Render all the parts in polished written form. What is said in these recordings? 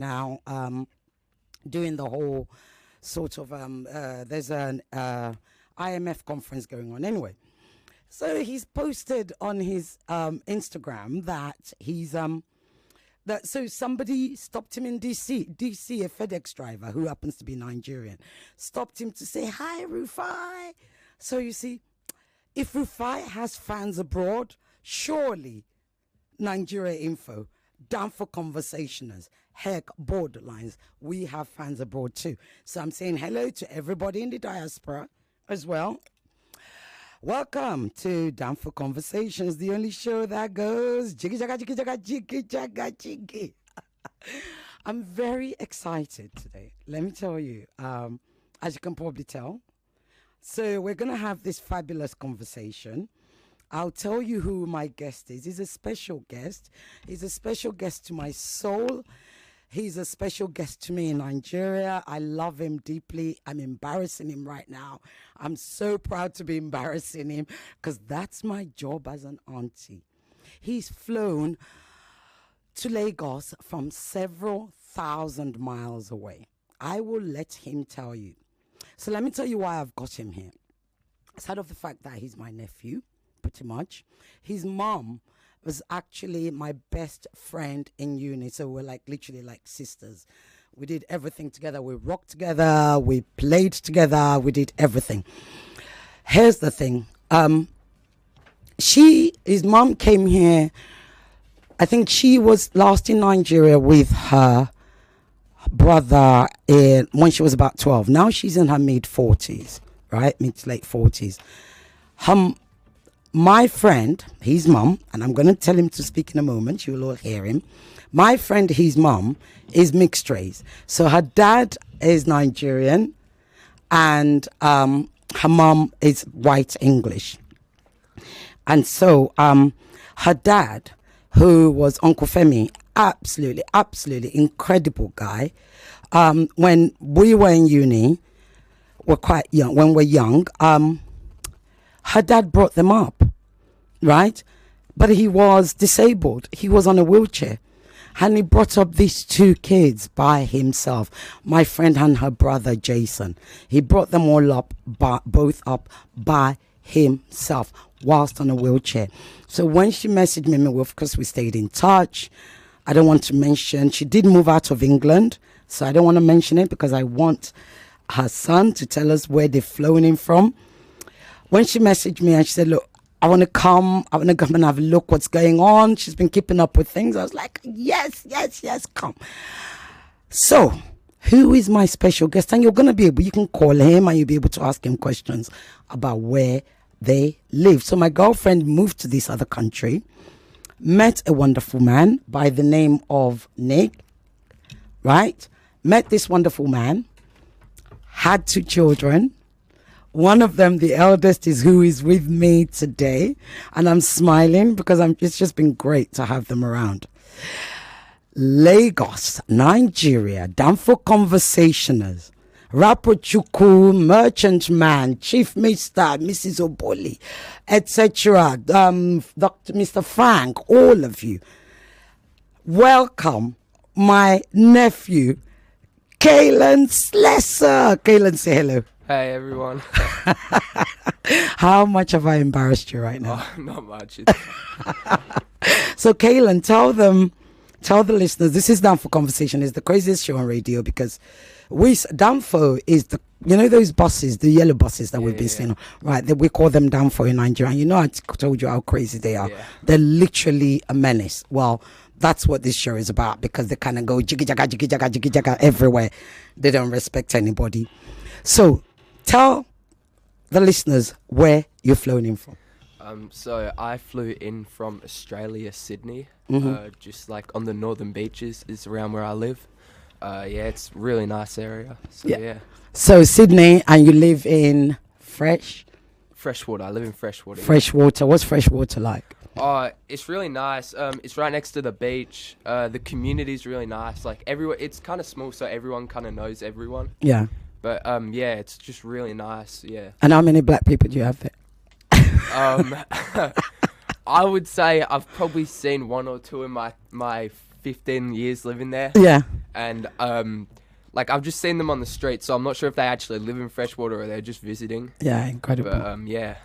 now, doing the whole sort of there's an IMF conference going on anyway. So he's posted on his Instagram that he's that so somebody stopped him in DC, a FedEx driver who happens to be Nigerian, stopped him to say hi, Rufai. So you see, if Rufai has fans abroad, surely Nigeria Info, Danfo Conversationers, heck, Borderlines, we have fans abroad too. So I'm saying hello to everybody in the diaspora as well. Welcome to Danfo Conversations, the only show that goes jiggy jaga jiggy jaga jiggy jaga jiggy. I'm very excited today. Let me tell you, as you can probably tell. So we're going to have this fabulous conversation. I'll tell you who my guest is. He's a special guest. He's a special guest to my soul. He's a special guest to me in Nigeria. I love him deeply. I'm embarrassing him right now. I'm so proud to be embarrassing him because that's my job as an auntie. He's flown to Lagos from several thousand miles away. I will let him tell you. So let me tell you why I've got him here. Aside of the fact that he's my nephew, pretty much. His mom was actually my best friend in uni. So we're like literally like sisters. We did everything together. We rocked together. We played together. We did everything. Here's the thing. His mom came here. I think she was last in Nigeria with her brother when she was about 12. Now she's in her mid-40s, right? Mid to late 40s. My friend, his mom, and I'm going to tell him to speak in a moment. You will all hear him. My friend, his mom, is mixed race. So her dad is Nigerian and her mom is white English. And so her dad, who was Uncle Femi, absolutely incredible guy. When we were in uni, we're quite young. When we're young, her dad brought them up, right? But he was disabled. He was on a wheelchair. And he brought up these two kids by himself, my friend and her brother, Jason. He brought them all up, both up by himself, whilst on a wheelchair. So when she messaged me, of course, we stayed in touch. I don't want to mention, she did move out of England. So I don't want to mention it because I want her son to tell us where they've flown in from. When she messaged me and she said, look, I want to come and have a look what's going on. She's been keeping up with things. I was like, yes, come. So, who is my special guest? And you're going to be able, you can call him and you'll be able to ask him questions about where they live. So my girlfriend moved to this other country, met a wonderful man by the name of Nick, right? Met this wonderful man, had two children. One of them, the eldest, is who is with me today. And I'm smiling because it's just been great to have them around. Lagos, Nigeria, Danfo Conversationers, Rapochuku, Merchant Man, Chief Mr., Mrs. Oboli, etc., Dr. Mr. Frank, all of you. Welcome my nephew, Kaylan Slessor. Kaylan, say hello. Hey everyone. How much have I embarrassed you right now? Oh, not much. So Kaylan, tell the listeners, this is Danfo Conversation. It's the craziest show on radio because Danfo is those buses, the yellow buses that we've been seeing, right? That we call them Danfo in Nigeria. And I told you how crazy they are. Yeah. They're literally a menace. Well, that's what this show is about because they kind of go jiggy jaga everywhere. They don't respect anybody. So tell the listeners where you're flown in from. So I flew in from Australia, Sydney, just like on the northern beaches is around where I live. It's a really nice area. So yeah. So Sydney, and you live in Freshwater. I live in Freshwater. Freshwater. What's Freshwater like? It's really nice. It's right next to the beach. The community's really nice. Like everyone, it's kind of small, so everyone kind of knows everyone. Yeah. But it's just really nice. Yeah. And how many black people do you have there? I would say I've probably seen one or two in my 15 years living there. Yeah. And like I've just seen them on the street, so I'm not sure if they actually live in Freshwater or they're just visiting. Yeah, incredible. But yeah.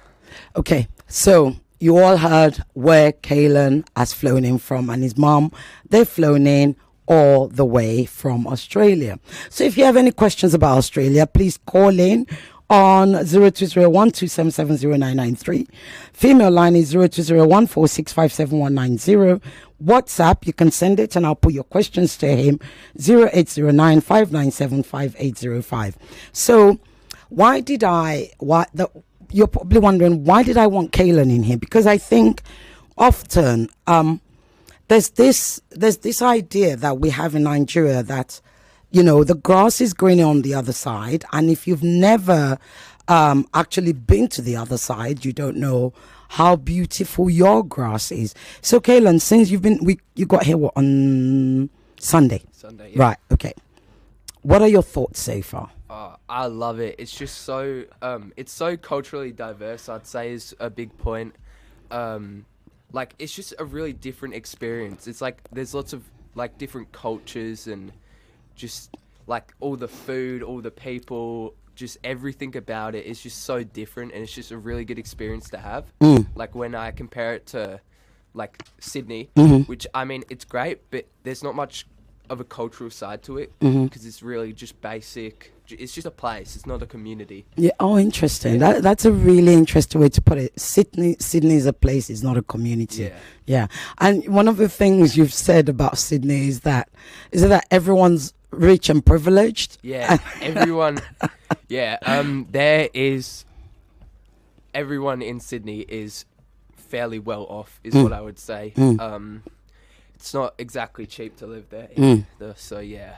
Okay, so you all heard where Kalen has flown in from, and his mom, they've flown in all the way from Australia. So if you have any questions about Australia, please call in on 0201 277 Female line is 0201 WhatsApp, you can send it and I'll put your questions to him, 0809 597 So you're probably wondering, why did I want Kalen in here? Because I think often there's this idea that we have in Nigeria that, you know, the grass is greener on the other side, and if you've never actually been to the other side, you don't know how beautiful your grass is. So Kalen, since you got here on Sunday? Sunday, yeah. Right, okay. What are your thoughts so far? I love it. It's just so it's so culturally diverse, I'd say, is a big point. Like, it's just a really different experience. It's like there's lots of like different cultures, and just like all the food, all the people, just everything about it is just so different, and it's just a really good experience to have. Like when I compare it to like Sydney, which, I mean, it's great, but there's not much of a cultural side to it, because it's really just basic. It's just a place. It's not a community. Yeah. Oh, interesting. Yeah. That's a really interesting way to put it. Sydney is a place. It's not a community. Yeah. Yeah. And one of the things you've said about Sydney is that everyone's rich and privileged. Yeah. Everyone. Yeah. Everyone in Sydney is fairly well off, is what I would say. It's not exactly cheap to live there either, so yeah.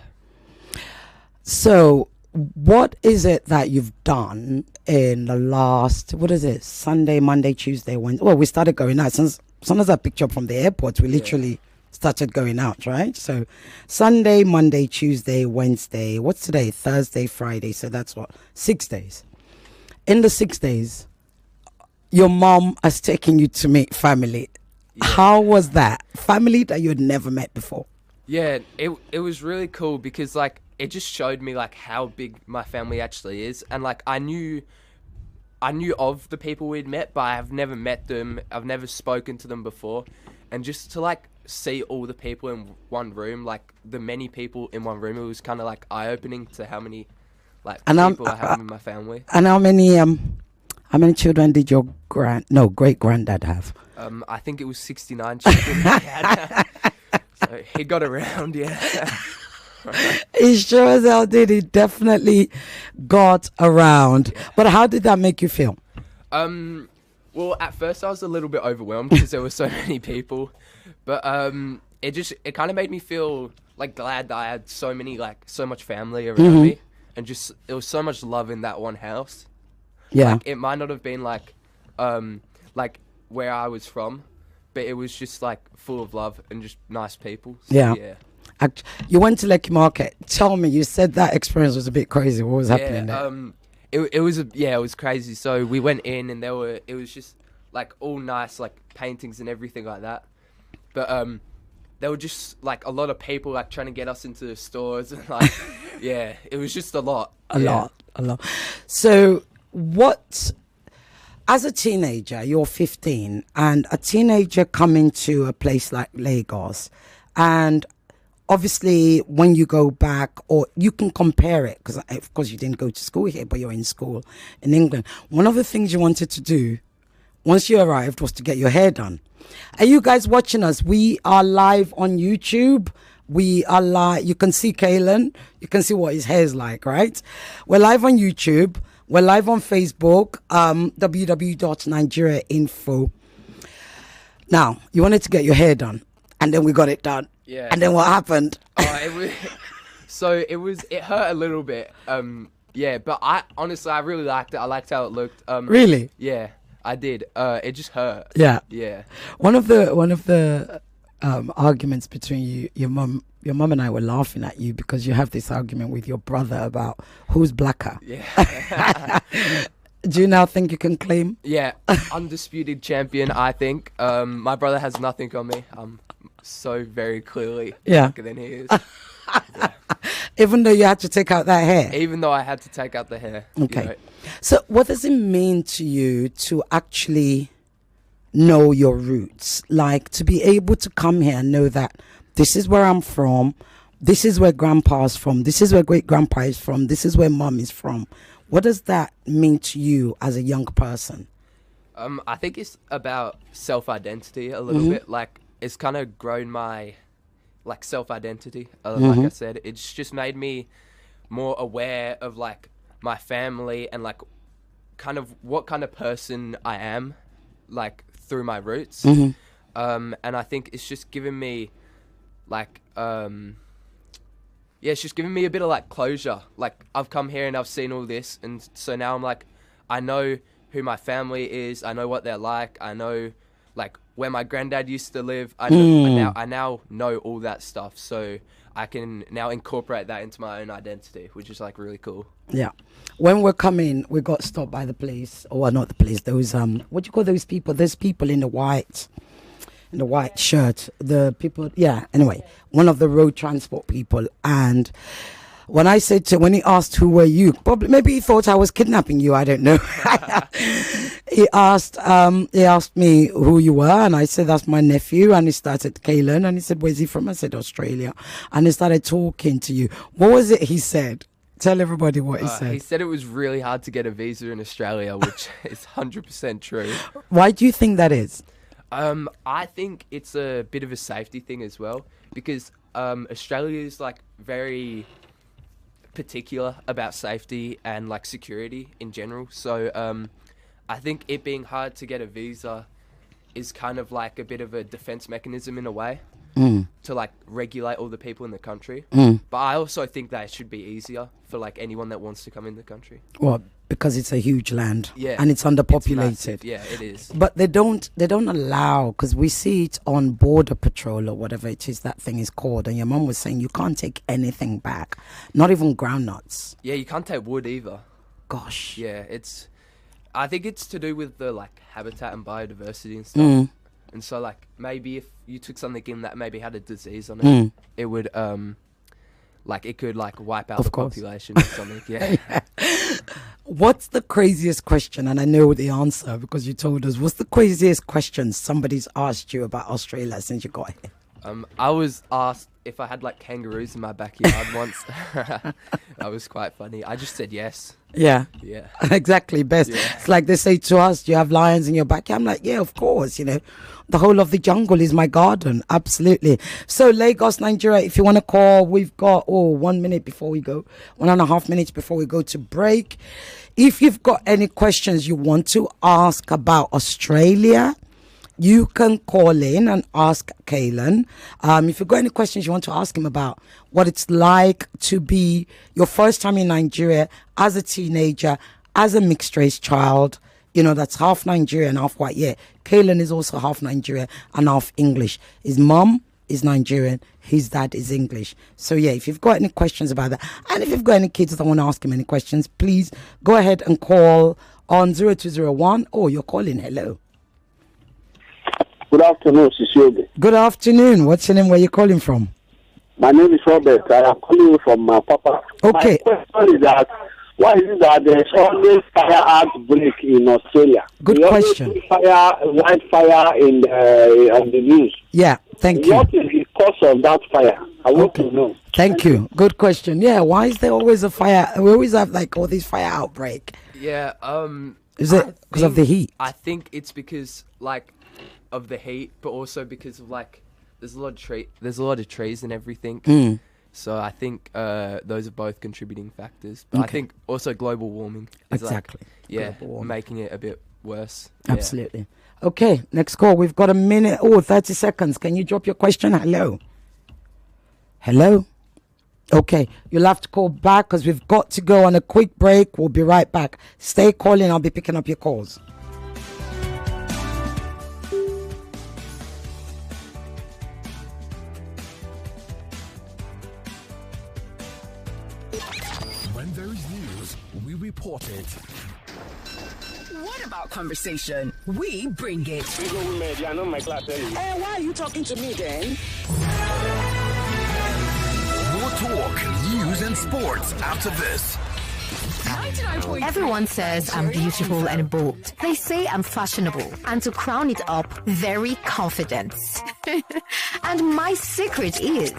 So what is it that you've done in the last, Sunday, Monday, Tuesday, Wednesday? Well, we started going out. As soon as I picked you up from the airport, we literally started going out, right? So Sunday, Monday, Tuesday, Wednesday, what's today? Thursday, Friday. So that's 6 days. In the 6 days, your mom has taken you to meet family. Yeah. How was that? Family that you had never met before. Yeah, it was really cool, because like it just showed me like how big my family actually is, and like I knew of the people we'd met, but I've never met them. I've never spoken to them before, and just to like see all the people in one room, like the many people in one room, it was kind of like eye-opening to how many like people I have in my family. And how many children did your great granddad have? I think it was 69 children. So he got around, yeah. He sure as hell did. He definitely got around. Yeah. But how did that make you feel? Well, at first I was a little bit overwhelmed because there were so many people. But it kind of made me feel like glad that I had so much family around me, and just there was so much love in that one house. Yeah. Like, it might not have been like where I was from, but it was just like full of love and just nice people. So, yeah. You went to Lekki Market. Tell me, you said that experience was a bit crazy. What was happening there? It was crazy. So we went in, and it was just like all nice like paintings and everything like that. But there were just like a lot of people like trying to get us into the stores, and like yeah, it was just a lot. A lot. So as a teenager, you're 15, and a teenager coming to a place like Lagos, and obviously when you go back, or you can compare it, because of course you didn't go to school here, but you're in school in England. One of the things you wanted to do once you arrived was to get your hair done. Are you guys watching us? We are live on YouTube. We are live. You can see Kalen. You can see what his hair is like, right? We're live on YouTube. We're live on Facebook, www.nigeriainfo. Now, you wanted to get your hair done, and then we got it done. Yeah. And then what happened? It hurt a little bit. Yeah, but I really liked it. I liked how it looked. Really? Yeah, I did. It just hurt. Yeah. Yeah. One of the arguments between your mum and I were laughing at you because you have this argument with your brother about who's blacker. Yeah. Do you now think you can claim? Yeah, undisputed champion, I think. My brother has nothing on me. so very clearly Yeah. darker than he is. Yeah. Even though you had to take out that hair. Even though I had to take out the hair. Okay. You know. So what does it mean to you to actually know your roots? Like to be able to come here and know that this is where I'm from, this is where grandpa's from, this is where great grandpa is from, this is where mom is from. What does that mean to you as a young person? I think it's about self-identity a little bit. Like, it's kind of grown my, like, self-identity. Like I said, it's just made me more aware of, like, my family and, like, kind of what kind of person I am, like, through my roots. And I think it's just given me, like, it's just giving me a bit of, like, closure. Like, I've come here and I've seen all this, and so now I'm like, I know who my family is, I know what they're like, I know, like, where my granddad used to live. I now know all that stuff, so I can now incorporate that into my own identity, which is, like, really cool. Yeah. When we're coming, we got stopped by the police. Oh, well, not the police. Those, what do you call those people? There's people in the white shirt. The people, yeah. Anyway, one of the road transport people. And when he asked who were you, probably, maybe he thought I was kidnapping you. I don't know. He asked me who you were, and I said, that's my nephew. And he started, Kalen, and he said, where's he from? I said, Australia. And he started talking to you. What was it he said? Tell everybody what he said. He said it was really hard to get a visa in Australia, which is 100% true. Why do you think that is? I think it's a bit of a safety thing as well, because Australia is, like, very particular about safety and, like, security in general. So I think it being hard to get a visa is kind of like a bit of a defense mechanism in a way to, like, regulate all the people in the country. But I also think that it should be easier for, like, anyone that wants to come in the country. Well, because it's a huge land, Yeah, and it's underpopulated. It's yeah, it is. But they don't allow, because we see it on border patrol or whatever it is that thing is called. And your mum was saying you can't take anything back, not even groundnuts. Yeah, you can't take wood either. Gosh. Yeah, I think it's to do with the, like, habitat and biodiversity and stuff. And so, like, maybe if you took something in that maybe had a disease on it, it would like, it could, like, wipe out the population or something. Yeah. What's the craziest question? And I know the answer because you told us. What's the craziest question somebody's asked you about Australia since you got here? I was asked if I had, like, kangaroos in my backyard once. That was quite funny. I just said yes. Yeah. Yeah. Exactly. Best. Yeah. It's like they say to us, do you have lions in your backyard? I'm like, yeah, of course. You know, the whole of the jungle is my garden. Absolutely. So Lagos, Nigeria, if you want to call, we've got 1 minute before we go, 1.5 minutes before we go to break. If you've got any questions you want to ask about Australia, you can call in and ask Kalen. If you've got any questions you want to ask him about what it's like to be your first time in Nigeria as a teenager, as a mixed race child, you know, that's half Nigerian, half white. Yeah, Kalen is also half Nigerian and half English. His mum is Nigerian, his dad is English. So yeah, if you've got any questions about that, and if you've got any kids that want to ask him any questions, please go ahead and call on 0201. Oh, you're calling. Hello. Good afternoon, Sisyobe. Good afternoon. What's your name? Where you calling from? My name is Robert. I am calling you from Papa. Okay. My question is that why is it that there's always fire outbreak in Australia? Good question. Wildfire on the news. Yeah, thank you. What is the cause of that fire? I want to know. Thank you. Good question. Yeah, why is there always a fire? We always have, like, all these fire outbreak. Yeah. Is it because of the heat? I think it's because, like, of the heat, but also because of, like, there's a lot of trees and everything. So I think those are both contributing factors. But I think also global warming is Exactly. making it a bit worse. Absolutely. Okay, next call. We've got a minute. 30 seconds. Can you drop your question? Hello. Okay, you'll have to call back because we've got to go on a quick break. We'll be right back. Stay calling. I'll be picking up your calls. When there is news, we report it. What about conversation? We bring it. Single women, they are not my class anyway. Hey, why are you talking to me then? More talk, news, and sports after this. Everyone says I'm beautiful and bold. They say I'm fashionable. And to crown it up, very confident. And my secret is...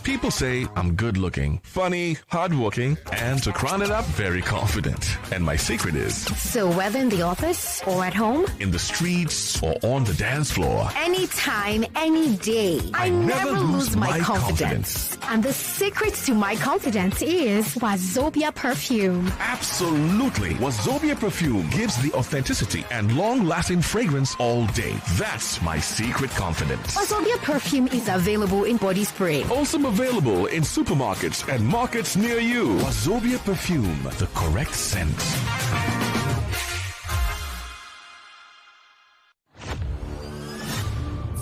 People say I'm good looking, funny, hardworking, and to crown it up, very confident. And my secret is... So whether in the office or at home, in the streets or on the dance floor, anytime, any day, I never lose my confidence. And the secret to my confidence is Wazobia perfume. absolutely. Wazobia perfume gives the authenticity and long-lasting fragrance all day. That's my secret confidence. Wazobia perfume is available in body spray. Also available in supermarkets and markets near you. Wazobia perfume, the correct scent.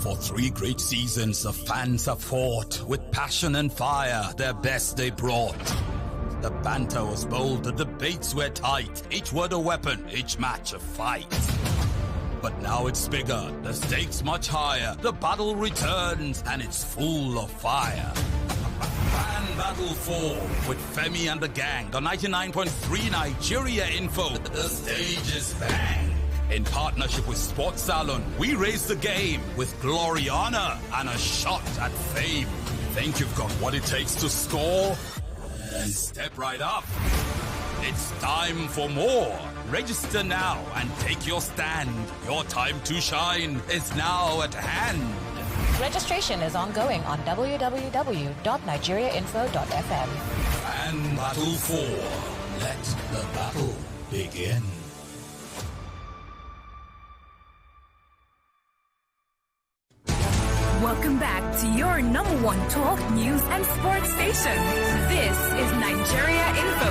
For 3 great seasons, the fans have fought with passion and fire. Their best they brought. The banter was bold, the debates were tight. Each word a weapon, each match a fight. But now it's bigger, the stakes much higher. The battle returns, and it's full of fire. Fan Battle 4 with Femi and the gang. On 99.3 Nigeria Info, the stage is bang. In partnership with Sports Salon, we raise the game with glory, honor, and a shot at fame. Think you've got what it takes to score? Then step right up. It's time for more. Register now and take your stand. Your time to shine is now at hand. Registration is ongoing on www.nigeriainfo.fm. Fan Battle 4. Let the battle begin. Welcome back to your number one talk, news, and sports station. This is Nigeria Info.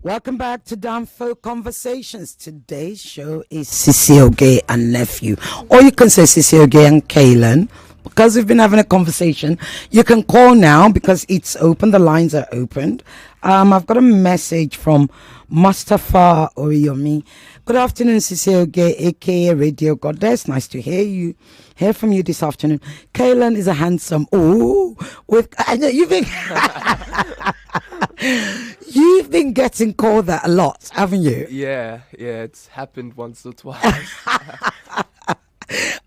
Welcome back to Danfo Conversations. Today's show is Sisi Oge and nephew, or you can say Sisi Oge and Kaylin, because we've been having a conversation. You can call now because it's open. The lines are opened. I've got a message from Mustafa Oriyomi. Good afternoon, Sisi Oge, aka Radio Goddess. Nice to hear from you this afternoon. Kaylin is a handsome. I know you've been you've been getting called that a lot, haven't you? Yeah, it's happened once or twice.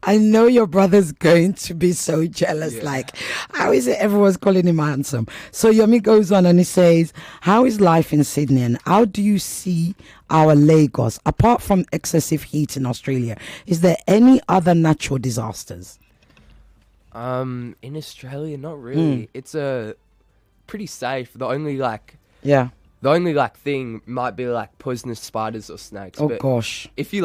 I know your brother's going to be so jealous. Yeah. Like, how is it everyone's calling him handsome? So Yomi goes on and he says, how is life in Sydney and how do you see our Lagos? Apart from excessive heat in Australia, is there any other natural disasters? In Australia, not really. It's pretty safe. The only thing might be like poisonous spiders or snakes. Oh but gosh. If you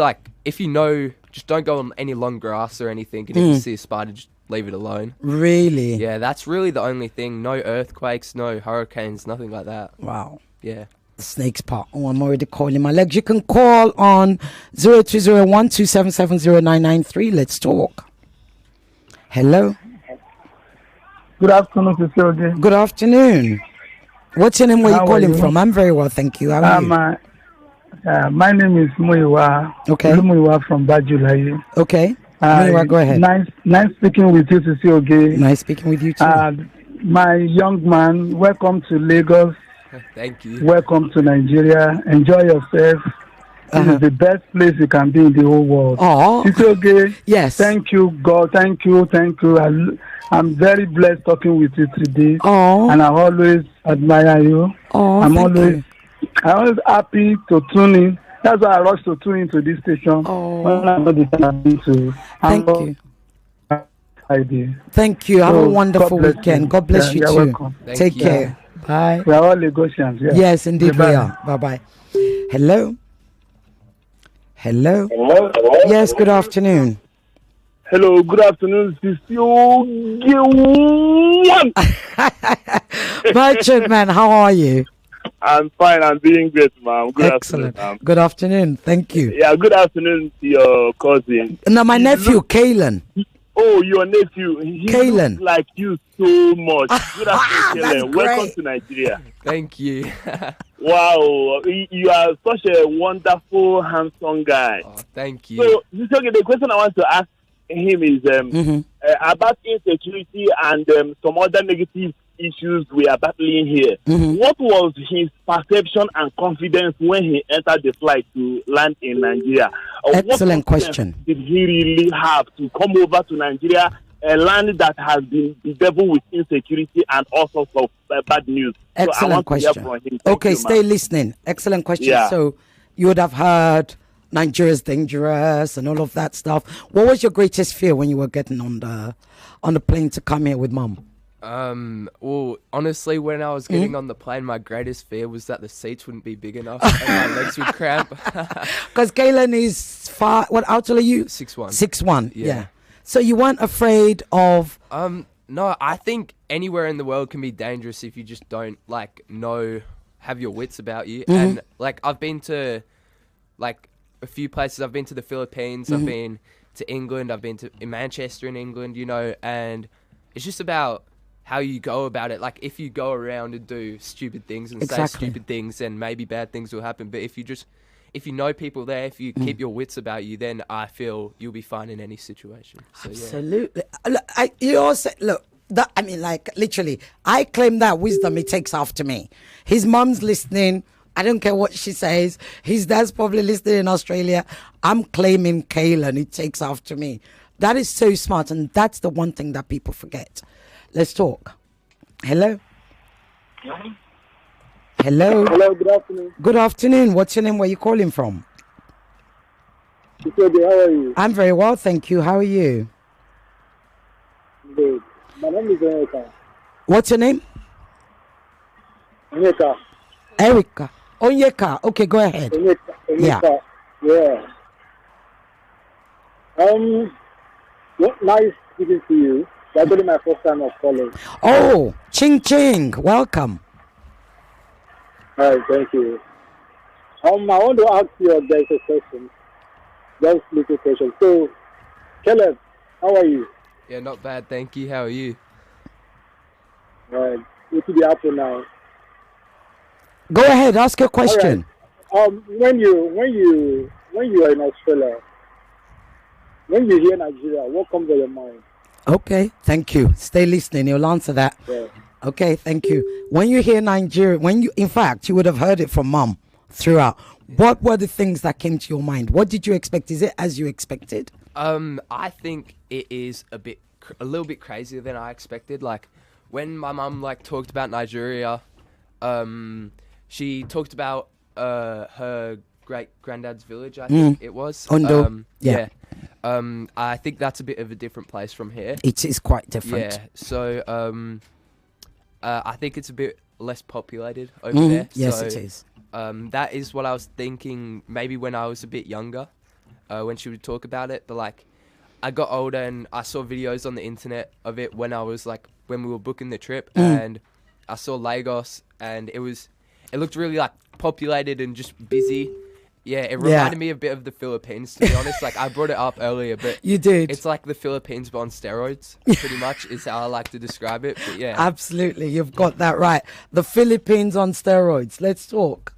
know, just don't go on any long grass or anything. And if you see a spider, just leave it alone. Really? Yeah, that's really the only thing. No earthquakes, no hurricanes, nothing like that. Wow. Yeah. The snake's part. Oh, I'm already calling my legs. You can call on 020127709993. Let's talk. Hello. Good afternoon, Sister Oge. Good afternoon. What's your name? Where you How are calling you? from? I'm very well, thank you. How are you? My name is Muiwa. Okay. Muiwa from Bajulayi. Okay. Muiwa, go ahead. Nice speaking with you, Sister Oge. Nice speaking with you too. My young man, welcome to Lagos. Thank you. Welcome to Nigeria. Enjoy yourself. This is the best place you can be in the whole world. Oh. Sister Oge. Yes. Thank you, God. Thank you. I'm very blessed talking with you today. Oh. And I always admire you. Oh, I'm thank you. always happy to tune in. That's why I rush to tune into this station. Oh. When I know the time I'm going to. Thank you. Idea. Thank you. Have a So, wonderful God bless weekend. you. God bless you You're too. welcome. Take you. care. Bye. We are all Lagosians. Yeah. Yes, indeed we Goodbye. are. Bye-bye. Hello? Hello? Yes, good afternoon. Hello, good afternoon. Sister Oge. Merchant man, how are you? I'm fine. I'm doing great, ma'am. Good Excellent. afternoon. Good afternoon. Thank you. Yeah, good afternoon to your cousin. Now, my nephew, Kaylin. Oh, your nephew. He Kalen. looks like you so much. Good afternoon, Kalen. Welcome great. to Nigeria. Thank you. Wow, you are such a wonderful, handsome guy. Oh, thank you. So, okay, the question I want to ask him is about insecurity and some other negative issues we are battling here. What was his perception and confidence when he entered the flight to land in Nigeria? Excellent question. Did he really have to come over to Nigeria, a land that has been bedeviled with insecurity and all sorts of bad news? Excellent question. Okay, stay listening. Excellent question. Yeah. So you would have heard Nigeria's dangerous and all of that stuff. What was your greatest fear when you were getting on the plane to come here with mom? Well, honestly, when I was getting on the plane, my greatest fear was that the seats wouldn't be big enough and my legs would cramp. Because Galen is far. What, how tall are you? 6'1". 6'1". Yeah. So you weren't afraid of? No, I think anywhere in the world can be dangerous if you just don't have your wits about you. And like I've been to like a few places. I've been to the Philippines. I've been to England. I've been to Manchester in England. And it's just about how you go about it. Like if you go around and do stupid things and say stupid things, then maybe bad things will happen. But if you know people there, if you keep your wits about you, then I feel you'll be fine in any situation. So, absolutely. You also look. Literally, I claim that wisdom he takes after me. His mom's listening. I don't care what she says. His dad's probably listening in Australia. I'm claiming Kayla, and he takes after me. That is so smart, and that's the one thing that people forget. Let's talk. Hello? Hello? Hello, good afternoon. Good afternoon. What's your name? Where are you calling from? How are you? I'm very well, thank you. How are you? Good. My name is Onyeka. What's your name? Onyeka. Erica. Onyeka. Okay, go ahead. Onyeka. Yeah. Nice speaking to you. That's only my first time of calling. Oh, Ching Ching. Welcome. All right, thank you. I want to ask you guys a question. Just a little question. So, Caleb, how are you? Yeah, not bad, thank you. How are you? All right. It will be happy now. Go ahead, ask your question. Right. When you are in Australia, when you hear Nigeria, what comes to your mind? Okay, thank you. Stay listening. You'll answer that. Yeah. Okay, thank you. When you hear Nigeria, in fact, you would have heard it from mom throughout. What were the things that came to your mind? What did you expect? Is it as you expected? I think it is a little bit crazier than I expected. Like when my mum talked about Nigeria, she talked about her great granddad's village. I think it was Ondo. Yeah. I think that's a bit of a different place from here. It is quite different. Yeah. So I think it's a bit less populated over there. Yes, so, it is. That is what I was thinking maybe when I was a bit younger, when she would talk about it. But I got older and I saw videos on the internet of it when we were booking the trip, and I saw Lagos, and it looked really populated and just busy. Yeah, it reminded me a bit of the Philippines, to be honest. I brought it up earlier, but you did. It's like the Philippines but on steroids, pretty much, is how I like to describe it. But yeah, absolutely, you've got that right. The Philippines on steroids. Let's talk.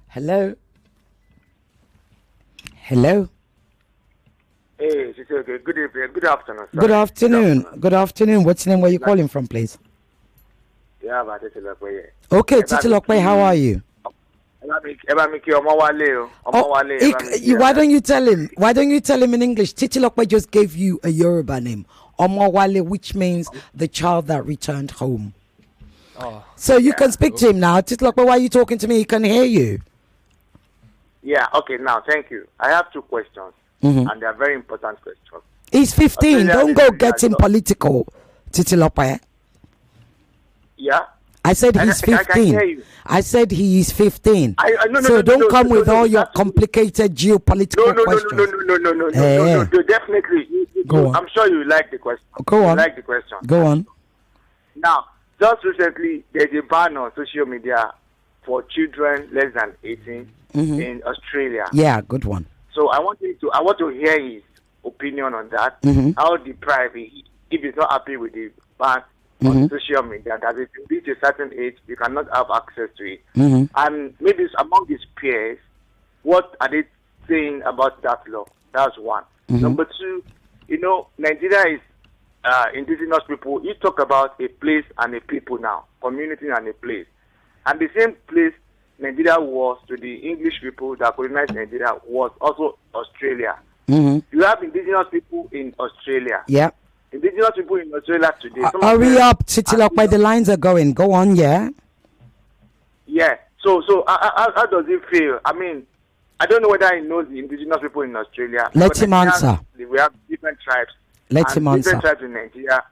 Hello. Hello. Hey, good evening. Good afternoon. Sorry. Good afternoon. Good afternoon. What's your name? Where are you calling from, please? Yeah, but Titi Lokwe. Okay, Titi Lokwe, how are you? Why don't you tell him? Why don't you tell him in English? Titi Lokwe just gave you a Yoruba name, Omowale, which means the child that returned home. Oh, so you can speak to him now. Titi Lokwe, why are you talking to me? He can hear you. Yeah, okay, now, thank you. I have two questions, and they are very important questions. He's 15. Don't go getting political, Titi Lokwe. Yeah? I said he's 15. I said he is 15. So don't come with all your complicated geopolitical questions. No, definitely. Go on. I'm sure you like the question. Go on. You like the question. Go on. Now, just recently, there's a ban on social media for children less than 18 in Australia. Yeah, good one. So I want to hear his opinion on that. Mm-hmm. How deprived if he's not happy with the ban on social media, that if you reach a certain age, you cannot have access to it. Mm-hmm. And maybe it's among his peers, what are they saying about that law? That's one. Mm-hmm. Number two, Nigeria is indigenous people. You talk about a place and a people now, community and a place. And the same place Nigeria was to the English people that colonized Nigeria was also Australia. Mm-hmm. You have indigenous people in Australia. Yeah. Indigenous people in Australia today. Hurry up, Titilope, the lines are going. Go on, yeah. Yeah. So how does it feel? I mean, I don't know whether he knows the indigenous people in Australia. Let him answer. We have different tribes. Let him answer. Different tribes in Nigeria.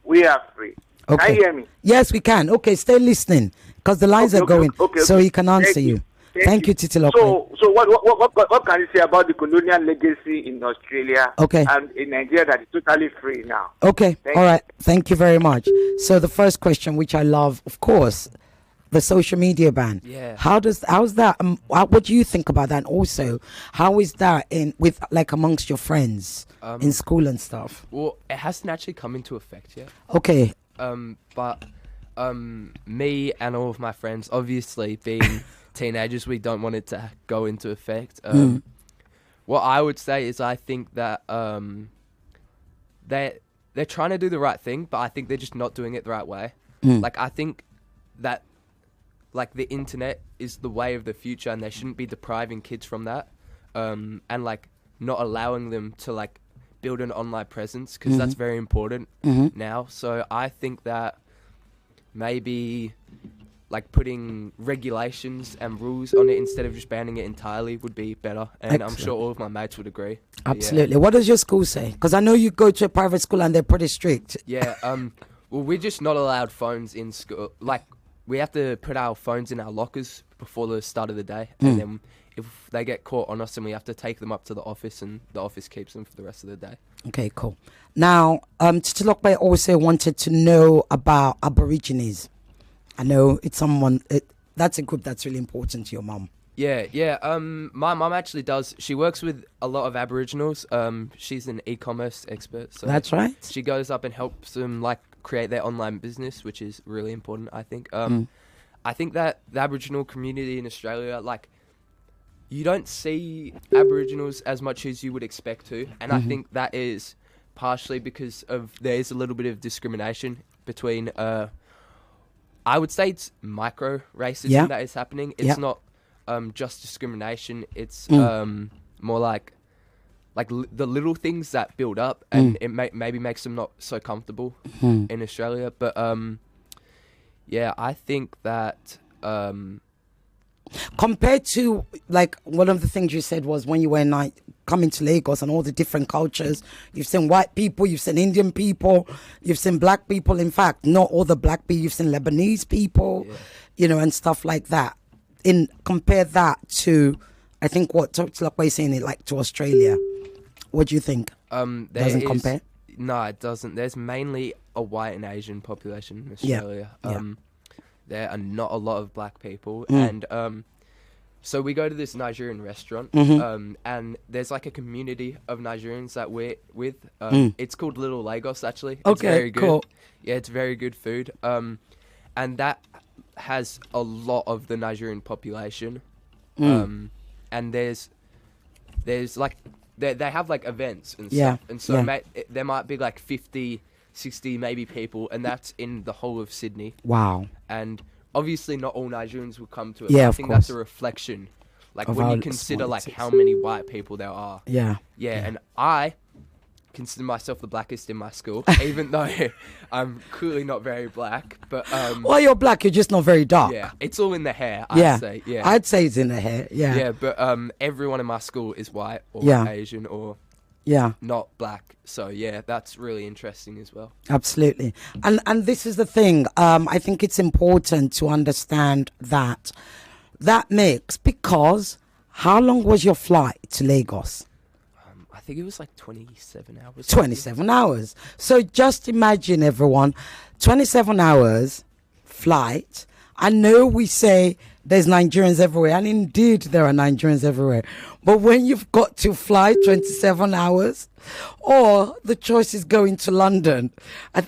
We are free. Okay. Can you hear me? Yes, we can. Okay, stay listening because the lines are going, so he can answer you. Thank you, Titilope. So what can you say about the colonial legacy in Australia and in Nigeria that is totally free now? Okay, all right. Thank you very much. So the first question, which I love, of course, the social media ban. Yeah. How's that? What do you think about that? And also, how is that with amongst your friends in school and stuff? Well, it hasn't actually come into effect yet. Okay. But me and all of my friends, obviously being teenagers, we don't want it to go into effect. What I would say is I think that they're trying to do the right thing, but I think they're just not doing it the right way. I think that the internet is the way of the future, and they shouldn't be depriving kids from that, and not allowing them to build an online presence, because that's very important now. So I think that maybe putting regulations and rules on it instead of just banning it entirely would be better, and I'm sure all of my mates would agree. Absolutely. What does your school say? Because I know you go to a private school and they're pretty strict. Yeah. Well, we're just not allowed phones in school. We have to put our phones in our lockers before the start of the day, and then if they get caught on us, then we have to take them up to the office, and the office keeps them for the rest of the day. Okay, cool. Now, Titilope also wanted to know about Aborigines. I know it's that's a group that's really important to your mum. Yeah. My mum actually does. She works with a lot of Aboriginals. She's an e-commerce expert. So that's right. She goes up and helps them create their online business, which is really important, I think. I think that the Aboriginal community in Australia, you don't see Aboriginals as much as you would expect to, and I think that is partially because there is a little bit of discrimination between. I would say it's micro racism that is happening. It's not just discrimination. It's more the little things that build up, and it maybe makes them not so comfortable in Australia. But I think that compared to one of the things you said was when you were coming to Lagos and all the different cultures, you've seen white people, you've seen Indian people, you've seen black people. In fact, not all the black people, you've seen Lebanese people, and stuff like that. Compare that to, I think what Titilope is saying, to Australia. What do you think? Doesn't compare? No, it doesn't. There's mainly a white and Asian population in Australia. There are not a lot of black people, and so we go to this Nigerian restaurant, and there's a community of Nigerians that we're with. It's called Little Lagos, actually. It's very good. Cool. Yeah, it's very good food. And that has a lot of the Nigerian population. And there's they have events and stuff, and so there might be 50, 60 maybe people, and that's in the whole of Sydney. Wow. And obviously not all Nigerians will come to it. Yeah, I think that's a reflection, when you consider how many white people there are. Yeah, and I consider myself the blackest in my school, even though I'm clearly not very black. But well, you're black, you're just not very dark. Yeah, it's all in the hair. I'd say. Yeah, I'd say it's in the hair. Yeah, yeah, but everyone in my school is white or Asian or not black. So yeah, that's really interesting as well. Absolutely. And this is the thing. I think it's important to understand that mix, because how long was your flight to Lagos? I think it was 27 hours. 27 hours. So just imagine, everyone, 27 hours flight, I know we say there's Nigerians everywhere, and indeed there are Nigerians everywhere. But when you've got to fly 27 hours, or the choice is going to London, and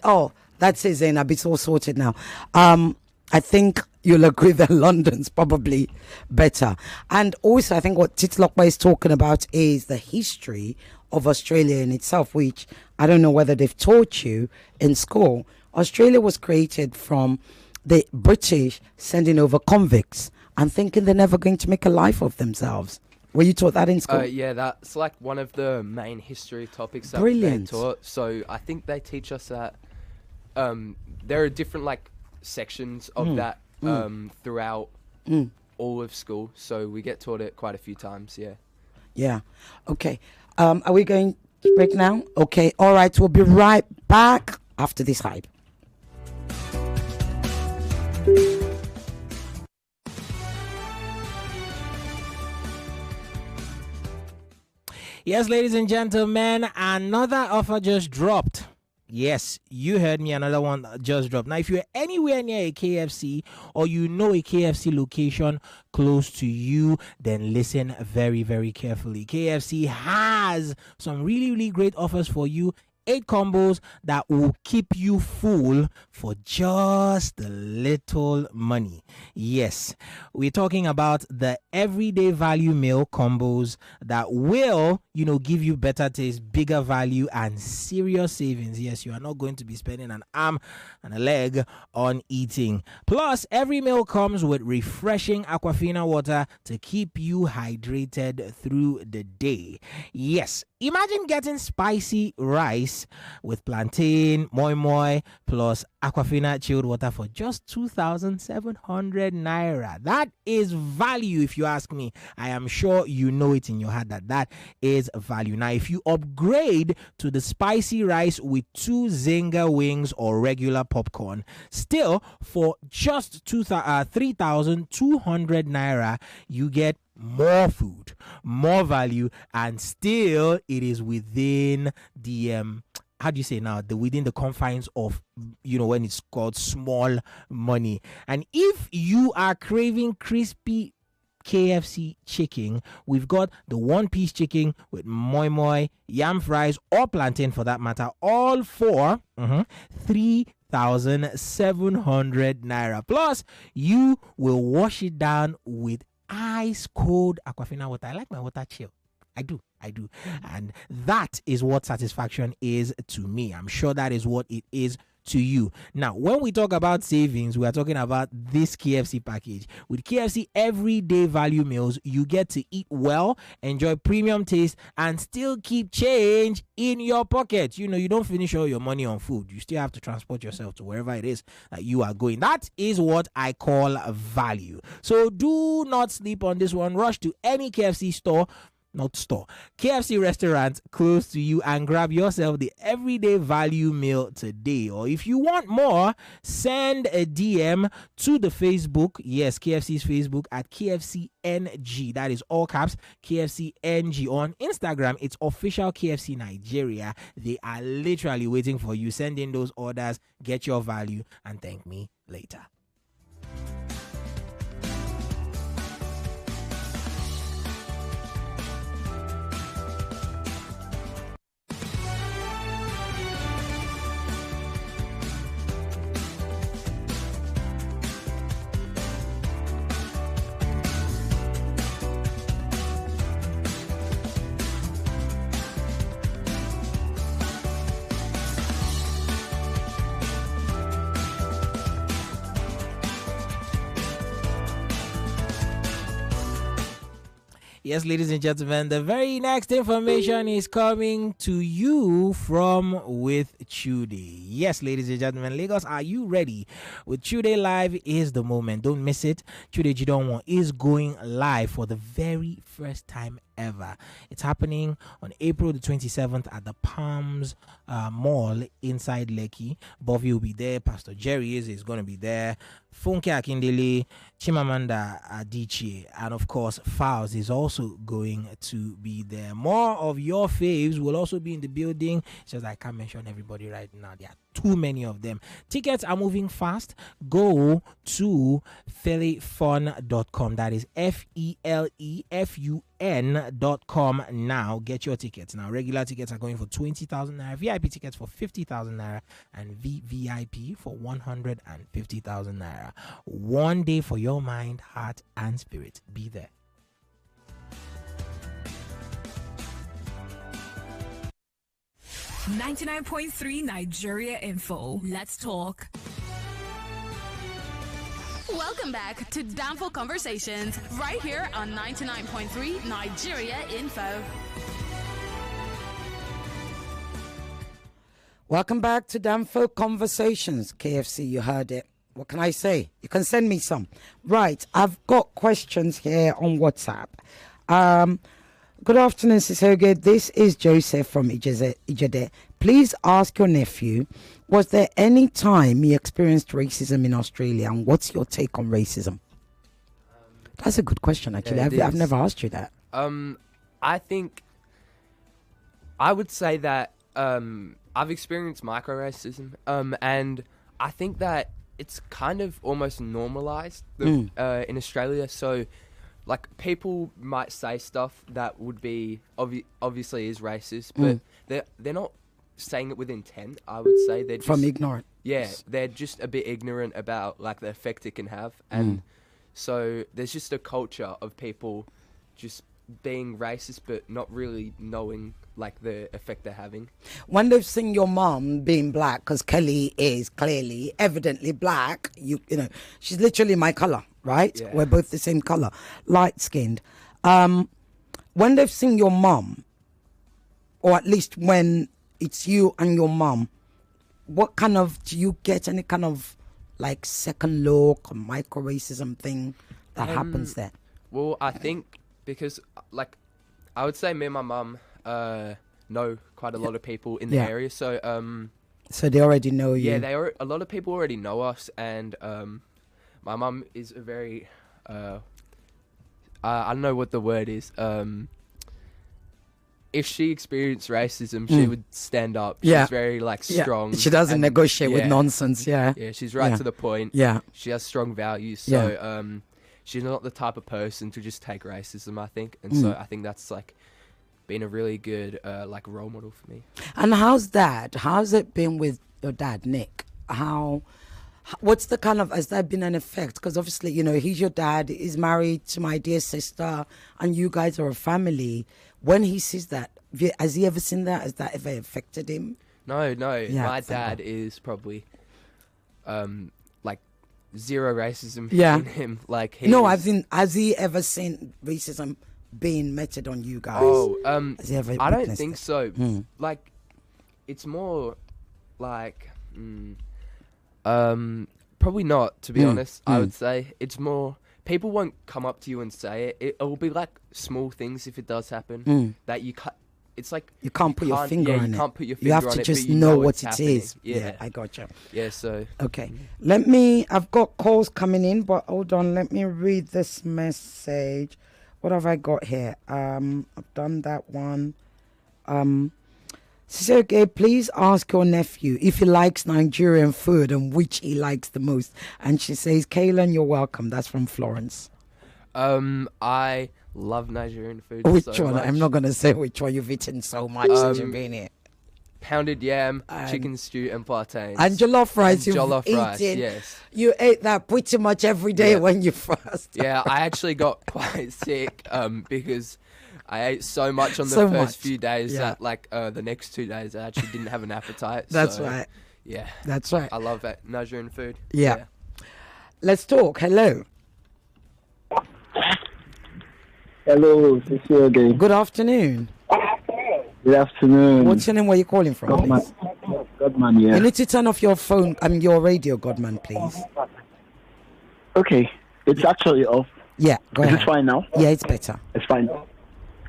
that's it, Zainab, it's all sorted now. I think you'll agree that London's probably better. And also, I think what Titlokpa is talking about is the history of Australia in itself, which I don't know whether they've taught you in school. Australia was created from the British sending over convicts and thinking they're never going to make a life of themselves. Were you taught that in school? Yeah, that's like one of the main history topics that Brilliant. they taught. So I think they teach us that there are different like sections of that throughout all of school. So we get taught it quite a few times, yeah. Yeah. Okay. Are we going to break now? Okay. All right. We'll be right back after this hype. Yes, ladies and gentlemen, another offer just dropped. Yes, you heard me, another one just dropped. Now, if you're anywhere near a KFC or you know a KFC location close to you, then listen very, very carefully. KFC has some really, really great offers for you. 8 combos that will keep you full for just a little money. Yes, we're talking about the everyday value meal combos that will, give you better taste, bigger value, and serious savings. Yes, you are not going to be spending an arm and a leg on eating. Plus, every meal comes with refreshing Aquafina water to keep you hydrated through the day. Yes, imagine getting spicy rice with plantain, moi moi, plus Aquafina chilled water for just 2,700 naira. That is value, if you ask me. I am sure you know it in your heart that is value. Now, if you upgrade to the spicy rice with 2 Zinga wings or regular popcorn, still for just 3,200 naira, you get more food, more value, and still it is within the within the confines of when it's called small money. And if you are craving crispy KFC chicken, we've got the 1-piece chicken with moi moi, yam fries, or plantain for that matter, all for 3,700 naira. Plus, you will wash it down with ice cold Aquafina water. I like my water chill. I do. And that is what satisfaction is to me. I'm sure that is what it is to you. Now, when we talk about savings, we are talking about this KFC package. With KFC everyday value meals, you get to eat well, enjoy premium taste, and still keep change in your pocket. You don't finish all your money on food. You still have to transport yourself to wherever it is that you are going. That is what I call value. So do not sleep on this one. Rush to any KFC KFC restaurant close to you and grab yourself the everyday value meal today. Or if you want more, send a DM to the Facebook, yes, KFC's Facebook at KFCNG. That is all caps, KFCNG. On Instagram, it's official KFC Nigeria. They are literally waiting for you. Send in those orders, get your value, and thank me later. Yes, ladies and gentlemen, the very next information is coming to you from With Chude. Yes, ladies and gentlemen, Lagos, are you ready? With Chude Live is the moment. Don't miss it. Chude Jidonwo is going live for the very first time ever. It's happening on April the 27th at the Palms Mall inside Lekki. Bobby will be there. Pastor Jerry is going to be there. Funke Akindele, Chimamanda Adichie, and of course Fowles is also going to be there. More of your faves will also be in the building. It's just I can't mention everybody right now. There are too many of them. Tickets are moving fast. Go to felifun.com. That is FELEFUN.com now. Get your tickets. Now, regular tickets are going for 20,000 naira, VIP tickets for 50,000 naira, and VVIP for 150,000 naira. One day for your mind, heart, and spirit. Be there. .3 Nigeria Info. Let's talk. Welcome back to Danfo Conversations, right here on 99.3 Nigeria Info. Welcome back to Danfo Conversations. KFC, you heard it. What can I say? You can send me some. Right, I've got questions here on WhatsApp. Good afternoon, Sisoge. This is Joseph from Ijede. Please ask your nephew, was there any time he experienced racism in Australia, and what's your take on racism? That's a good question, actually. Yeah, I've never asked you that. I think I would say that I've experienced micro-racism, and I think that it's kind of almost normalized in Australia. So, like, people might say stuff that would be obviously is racist, but they're not saying it with intent. I would say they're just, from ignorant. Yeah, they're just a bit ignorant about like the effect it can have, and so there's just a culture of people just being racist, but not really knowing like the effect they're having. When they've seen your mom being black, because Kelly is clearly, evidently black, you know, she's literally my color, right? Yeah. We're both the same color, light skinned. When they've seen your mom, or at least when it's you and your mom, what kind of, do you get any kind of like second look or micro racism thing that happens there? Well, I think because like I would say me and my mum know quite a lot of people in the area, so so they already know you. Yeah, a lot of people already know us, and my mum is a very I don't know what the word is. If she experienced racism, she would stand up. She's very like strong. She doesn't negotiate with nonsense. Yeah, she's right to the point. Yeah, she has strong values. So she's not the type of person to just take racism, I think, and so I think that's like been a really good like role model for me. And how's it been with your dad, Nick? What's the kind of, has there been an effect? Because obviously, you know, he's your dad, he's married to my dear sister, and you guys are a family. When he sees that, has he ever seen that? Has that ever affected him? No. My dad is probably like zero racism in him. Like has he ever seen racism being meted on you guys? Has he ever I don't think so. Like, it's more like probably not, to be honest. I would say it's more people won't come up to you and say it. It will be like small things if it does happen that you can't. It's like you can't put your finger on it. You can't put your finger on it. You have to just but you know what it happening. is. Yeah, I gotcha. Yeah, so okay. I've got calls coming in, but hold on, let me read this message. What have I got here? I've done that one. Sergey, please ask your nephew if he likes Nigerian food and which he likes the most. And she says, Kaylin, you're welcome. That's from Florence. I love Nigerian food. Which so one? much. I'm not going to say which one. You've eaten so much since you've been here. Pounded yam, chicken stew, and plantains. And jollof rice. Jollof rice, yes. You ate that pretty much every day when you fast. Yeah, I actually got quite sick because I ate so much on the first few days that like the next 2 days I actually didn't have an appetite. That's right. Yeah. That's right. I love that Nigerian food. Yeah. Let's talk. Hello. Hello, this is you again. Good afternoon. Good afternoon. What's your name? Where are you calling from, please? Godman, yeah. You need to turn off your phone, your radio, Godman, please. Okay, it's actually off. Yeah, go ahead. Is it fine now? Yeah, it's better. It's fine.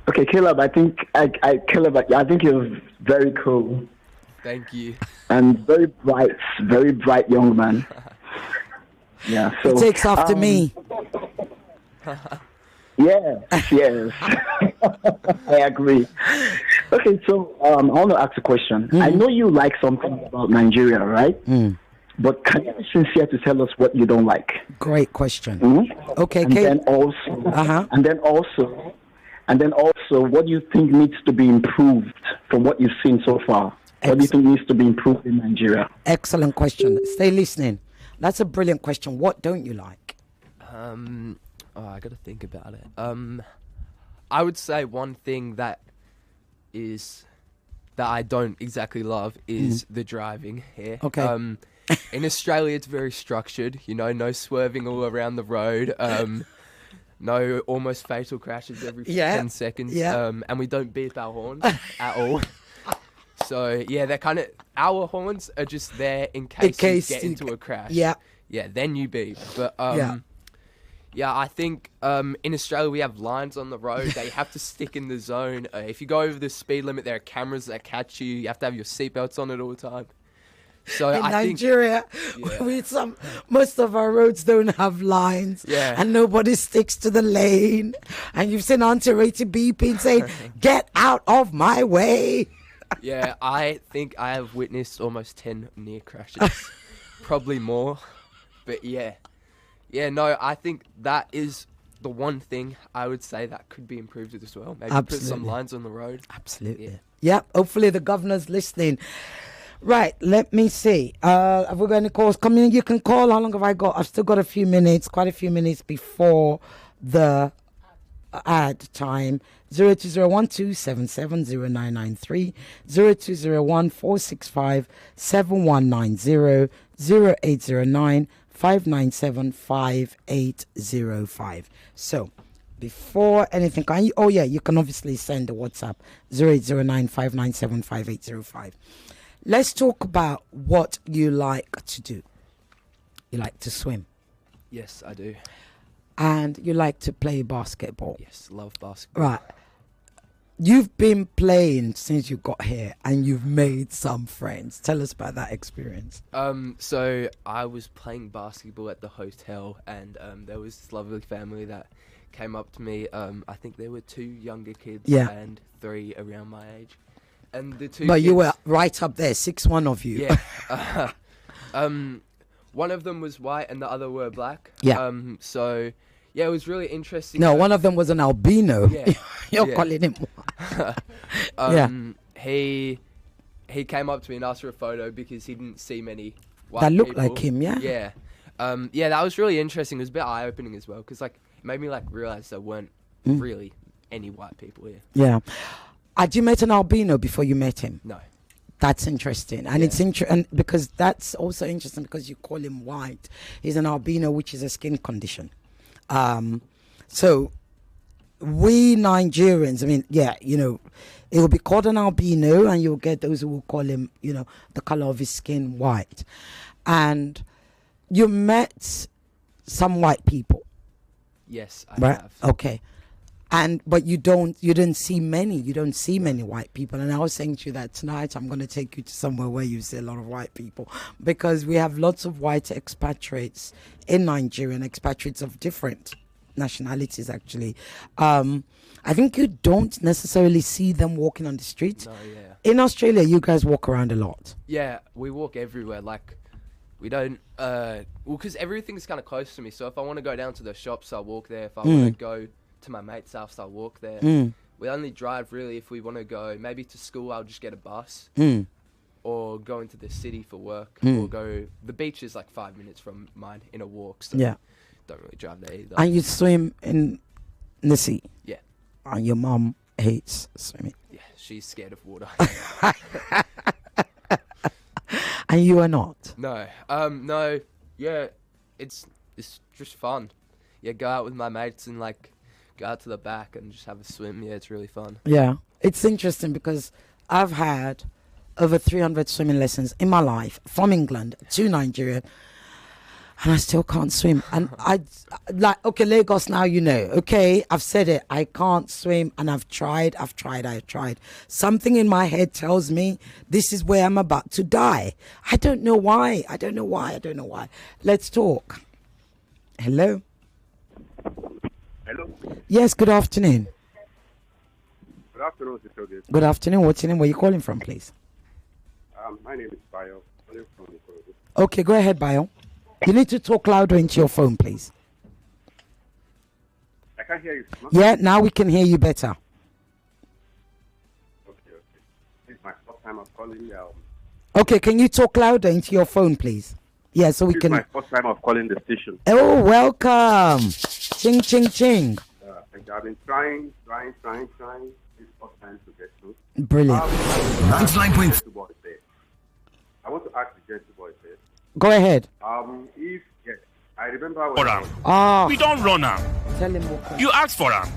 Okay, Caleb, I think you're very cool. Thank you. And very bright young man. Yeah. So it takes after me. Yes. I agree. Okay, so I want to ask a question. I know you like something about Nigeria, right? But can you be sincere to tell us what you don't like? Great question. Okay, and then also, and then also, what do you think needs to be improved from what you've seen so far? What do you think needs to be improved in Nigeria? Excellent question. Stay listening. That's a brilliant question. What don't you like? I got to think about it. I would say one thing that I don't exactly love is the driving here. Okay. In Australia, it's very structured. You know, no swerving all around the road. No almost fatal crashes every 10 seconds. And we don't beep our horns at all. So yeah, they're kind of, our horns are just there in case you get into a crash. Yeah, then you beep. But yeah, I think in Australia we have lines on the road. They have to stick in the zone. If you go over the speed limit, there are cameras that catch you. You have to have your seatbelts on at all time. So in I Nigeria, most of our roads don't have lines, and nobody sticks to the lane. And you've seen Auntie Ireti beeping saying, "Get out of my way." Yeah, I think I have witnessed almost 10 near crashes, probably more. But yeah, no, I think that is the one thing I would say that could be improved as well. Maybe put some lines on the road. Absolutely. Yeah, hopefully the governor's listening. Right, let me see. Have we got any calls coming in? You can call. How long have I got? I've still got a few minutes, quite a few minutes before the ad time. 020127709993, 0201465719, 0809-597-5805. So, before anything, you can obviously send a WhatsApp, 0809-597-5805. Let's talk about what you like to do. You like to swim. Yes, I do. And you like to play basketball. Yes, love basketball. Right. You've been playing since you got here and you've made some friends. Tell us about that experience. So I was playing basketball at the hotel and there was this lovely family that came up to me. I think there were 2 younger kids and 3 around my age. And the 2 But you were right up there, 6'1" of you. Yeah. One of them was white and the other were black. Yeah. So yeah, it was really interesting. No, one of them was an albino. Yeah. You're calling him He came up to me and asked for a photo because he didn't see many white that looked people. like him, yeah? Yeah. That was really interesting. It was a bit eye-opening as well because it made me realize there weren't really any white people here. Yeah. Had you met an albino before you met him? No. That's interesting. And it's interesting because that's also interesting because you call him white. He's an albino, which is a skin condition. So we Nigerians, it will be called an albino and you'll get those who will call him, the color of his skin white. And you met some white people. Yes, I have. Okay. But you didn't see many. You don't see many white people. And I was saying to you that tonight I'm going to take you to somewhere where you see a lot of white people because we have lots of white expatriates in Nigeria, and expatriates of different nationalities actually. I think you don't necessarily see them walking on the streets. No, yeah. In Australia, you guys walk around a lot. Yeah, we walk everywhere. We don't, because everything's kind of close to me. So if I want to go down to the shops, I'll walk there. If I want to go to my mate's house, I'll walk there. We only drive really if we want to go maybe to school. I'll just get a bus or go into the city for work or go. The beach is 5 minutes from mine in a walk, so don't really drive there either. And you swim in the sea. Yeah. And your mom hates swimming. Yeah, she's scared of water. And you are not. No. No. Yeah, it's just fun. Yeah, go out with my mates and go out to the back and just have a swim. Yeah, it's really fun. Yeah, it's interesting because I've had over 300 swimming lessons in my life from England to Nigeria, and I still can't swim. And okay, Lagos now, okay, I've said it, I can't swim, and I've tried. Something in my head tells me this is where I'm about to die. I don't know why. Let's talk. Hello? Hello? Yes, good afternoon. Good afternoon, Sister. Good afternoon. What's your name? Where are you calling from, please? My name is Bayo. Calling from Ikorodu. Okay, go ahead, Bayo. You need to talk louder into your phone, please. I can't hear you. Yeah, now we can hear you better. Okay. This is my first time of calling. Okay, can you talk louder into your phone, please? Yeah, so we This can. is my first time of calling the station. Oh, welcome. Ching, ching, ching. Thank you. I've been trying. This first time to get through. Brilliant. 99.3. I want to ask the gentle boy there. Go ahead. Yes, I remember when We don't run am. Tell him what. You ask for am.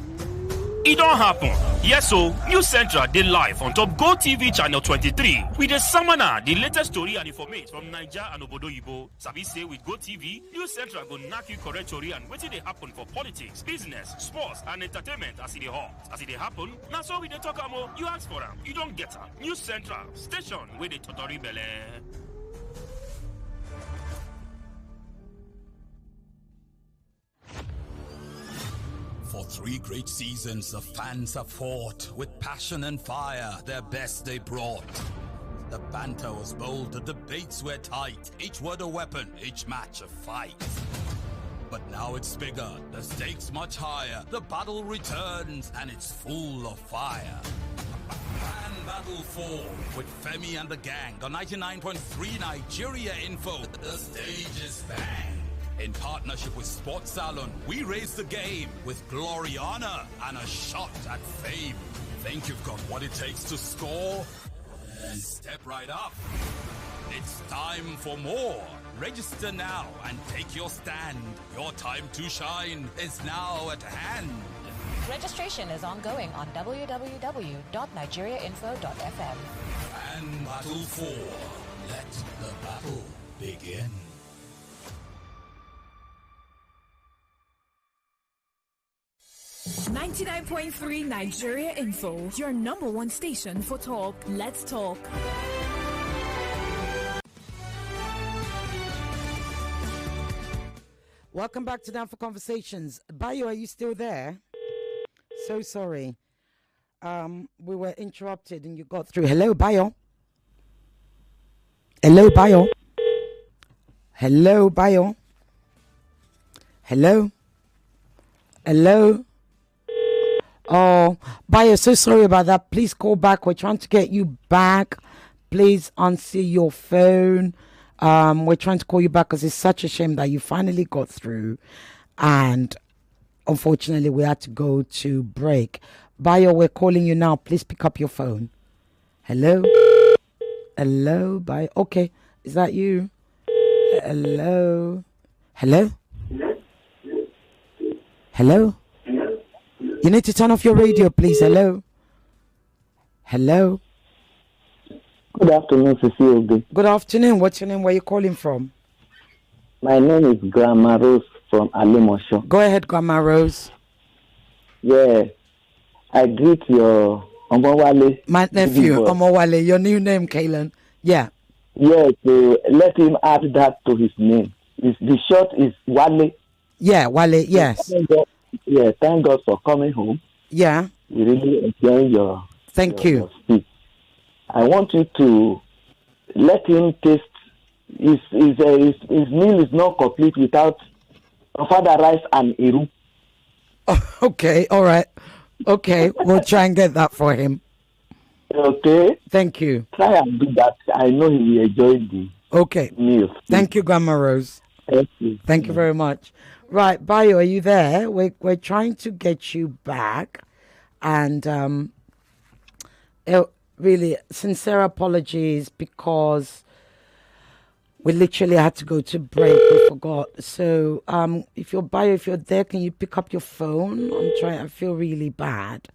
It don't happen. Yes, so News Central dey live on top Go TV channel 23 with the summoner, the latest story and information from Nigeria and Obodo Yibo. Sabi say with Go TV, News Central go knock you correct story and wetin dey happen for politics, business, sports and entertainment as it dey hot. As it dey happen, na so we dey talk am o. You ask for am, you don't get am. News Central, station wey dey totori belle. For 3 great seasons, the fans have fought with passion and fire, their best they brought. The banter was bold, the debates were tight, each word a weapon, each match a fight. But now it's bigger, the stakes much higher, the battle returns and it's full of fire. Fan Battle 4 with Femi and the gang on 99.3 Nigeria Info. The stage is bang. In partnership with Sports Salon, we raise the game with glory, honor, and a shot at fame. Think you've got what it takes to score? Then step right up. It's time for more. Register now and take your stand. Your time to shine is now at hand. Registration is ongoing on www.nigeriainfo.fm. Fan Battle 4. Let the battle begin. 99.3 Nigeria Info, your number one station for talk. Let's talk. Welcome back to Danfo Conversations. Bayo, are you still there? So sorry. We were interrupted and you got through. Hello, Bayo. Hello, Bayo. Hello, Bayo. Hello. Hello. Oh, Bayo, so sorry about that. Please call back. We're trying to get you back. Please answer your phone. We're trying to call you back because it's such a shame that you finally got through. And unfortunately, we had to go to break. Bayo, we're calling you now. Please pick up your phone. Hello? Hello, Bayo. Okay, is that you? Hello? Hello? Hello? You need to turn off your radio, please. Hello? Hello? Good afternoon, Cecile. Good afternoon. What's your name? Where are you calling from? My name is Grandma Rose from Alimosho. Go ahead, Grandma Rose. Yeah. I greet your Omowale. My nephew, Omowale. Your new name, Kaylan. Yeah. Yes, let him add that to his name. The short is Wale. Yeah, Wale, yes. Thank God for coming home. Yeah. We really enjoy your your speech. I want you to let him taste. His meal is not complete without father rice and iru. Oh, okay, all right. Okay, we'll try and get that for him. Okay. Thank you. Try and do that. I know he will enjoy the meal. Thank you, Grandma Rose. Thank you. Thank you very much. Right, Bayo, are you there? We're trying to get you back, and really sincere apologies because we literally had to go to break. We forgot. So, if you're there, can you pick up your phone? I feel really bad.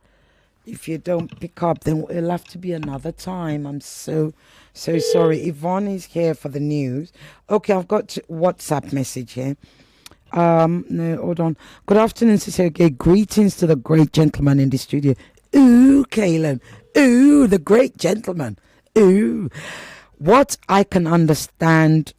If you don't pick up, then it'll have to be another time. I'm so sorry. Yvonne is here for the news. Okay, I've got WhatsApp message here. No, hold on. Good afternoon, Sister. Okay, greetings to the great gentleman in the studio. Ooh, Kaylin. Ooh, the great gentleman. Ooh. What I can understand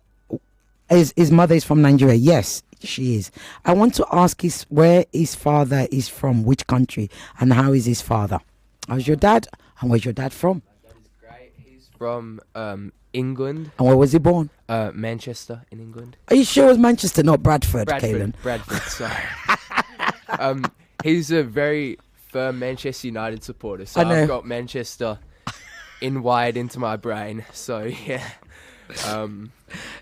is his mother is from Nigeria. Yes, she is. I want to ask where his father is from, which country, and how is his father? How's your dad? And where's your dad from? He's from England. And where was he born? Manchester in England. Are you sure it was Manchester, not Bradford, Kaelan? Bradford, sorry. He's a very firm Manchester United supporter, so I've got Manchester wired into my brain. So yeah.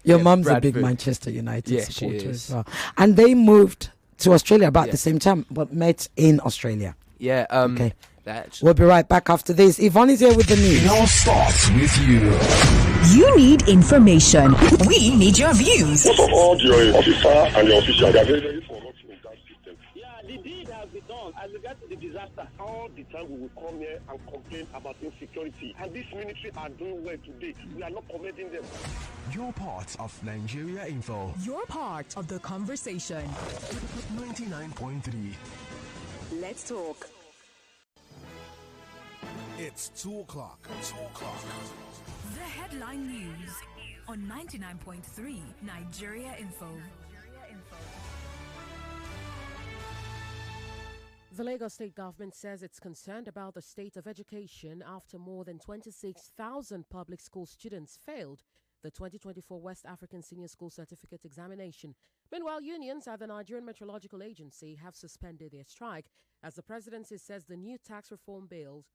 Your mum's Bradford. a big Manchester United supporter she is. as well. And they moved to Australia about the same time, but met in Australia. Yeah. Okay. We'll be right back after this. Yvonne is here with the news. It all starts with you. You need information. We need your views. Most of all, your officer and your official, they are very, very corrupt in that system. Yeah, the deed has been done. As regards to the disaster, all the time we will come here and complain about insecurity. And this military are doing well today. We are not commending them. You're part of Nigeria Info. You're part of the conversation. 99.3. Let's talk. It's 2 o'clock. 2 o'clock. The headline news on 99.3 Nigeria Info. The Lagos state government says it's concerned about the state of education after more than 26,000 public school students failed the 2024 West African Senior School Certificate Examination. Meanwhile, unions at the Nigerian Meteorological Agency have suspended their strike as the presidency says the new tax reform bills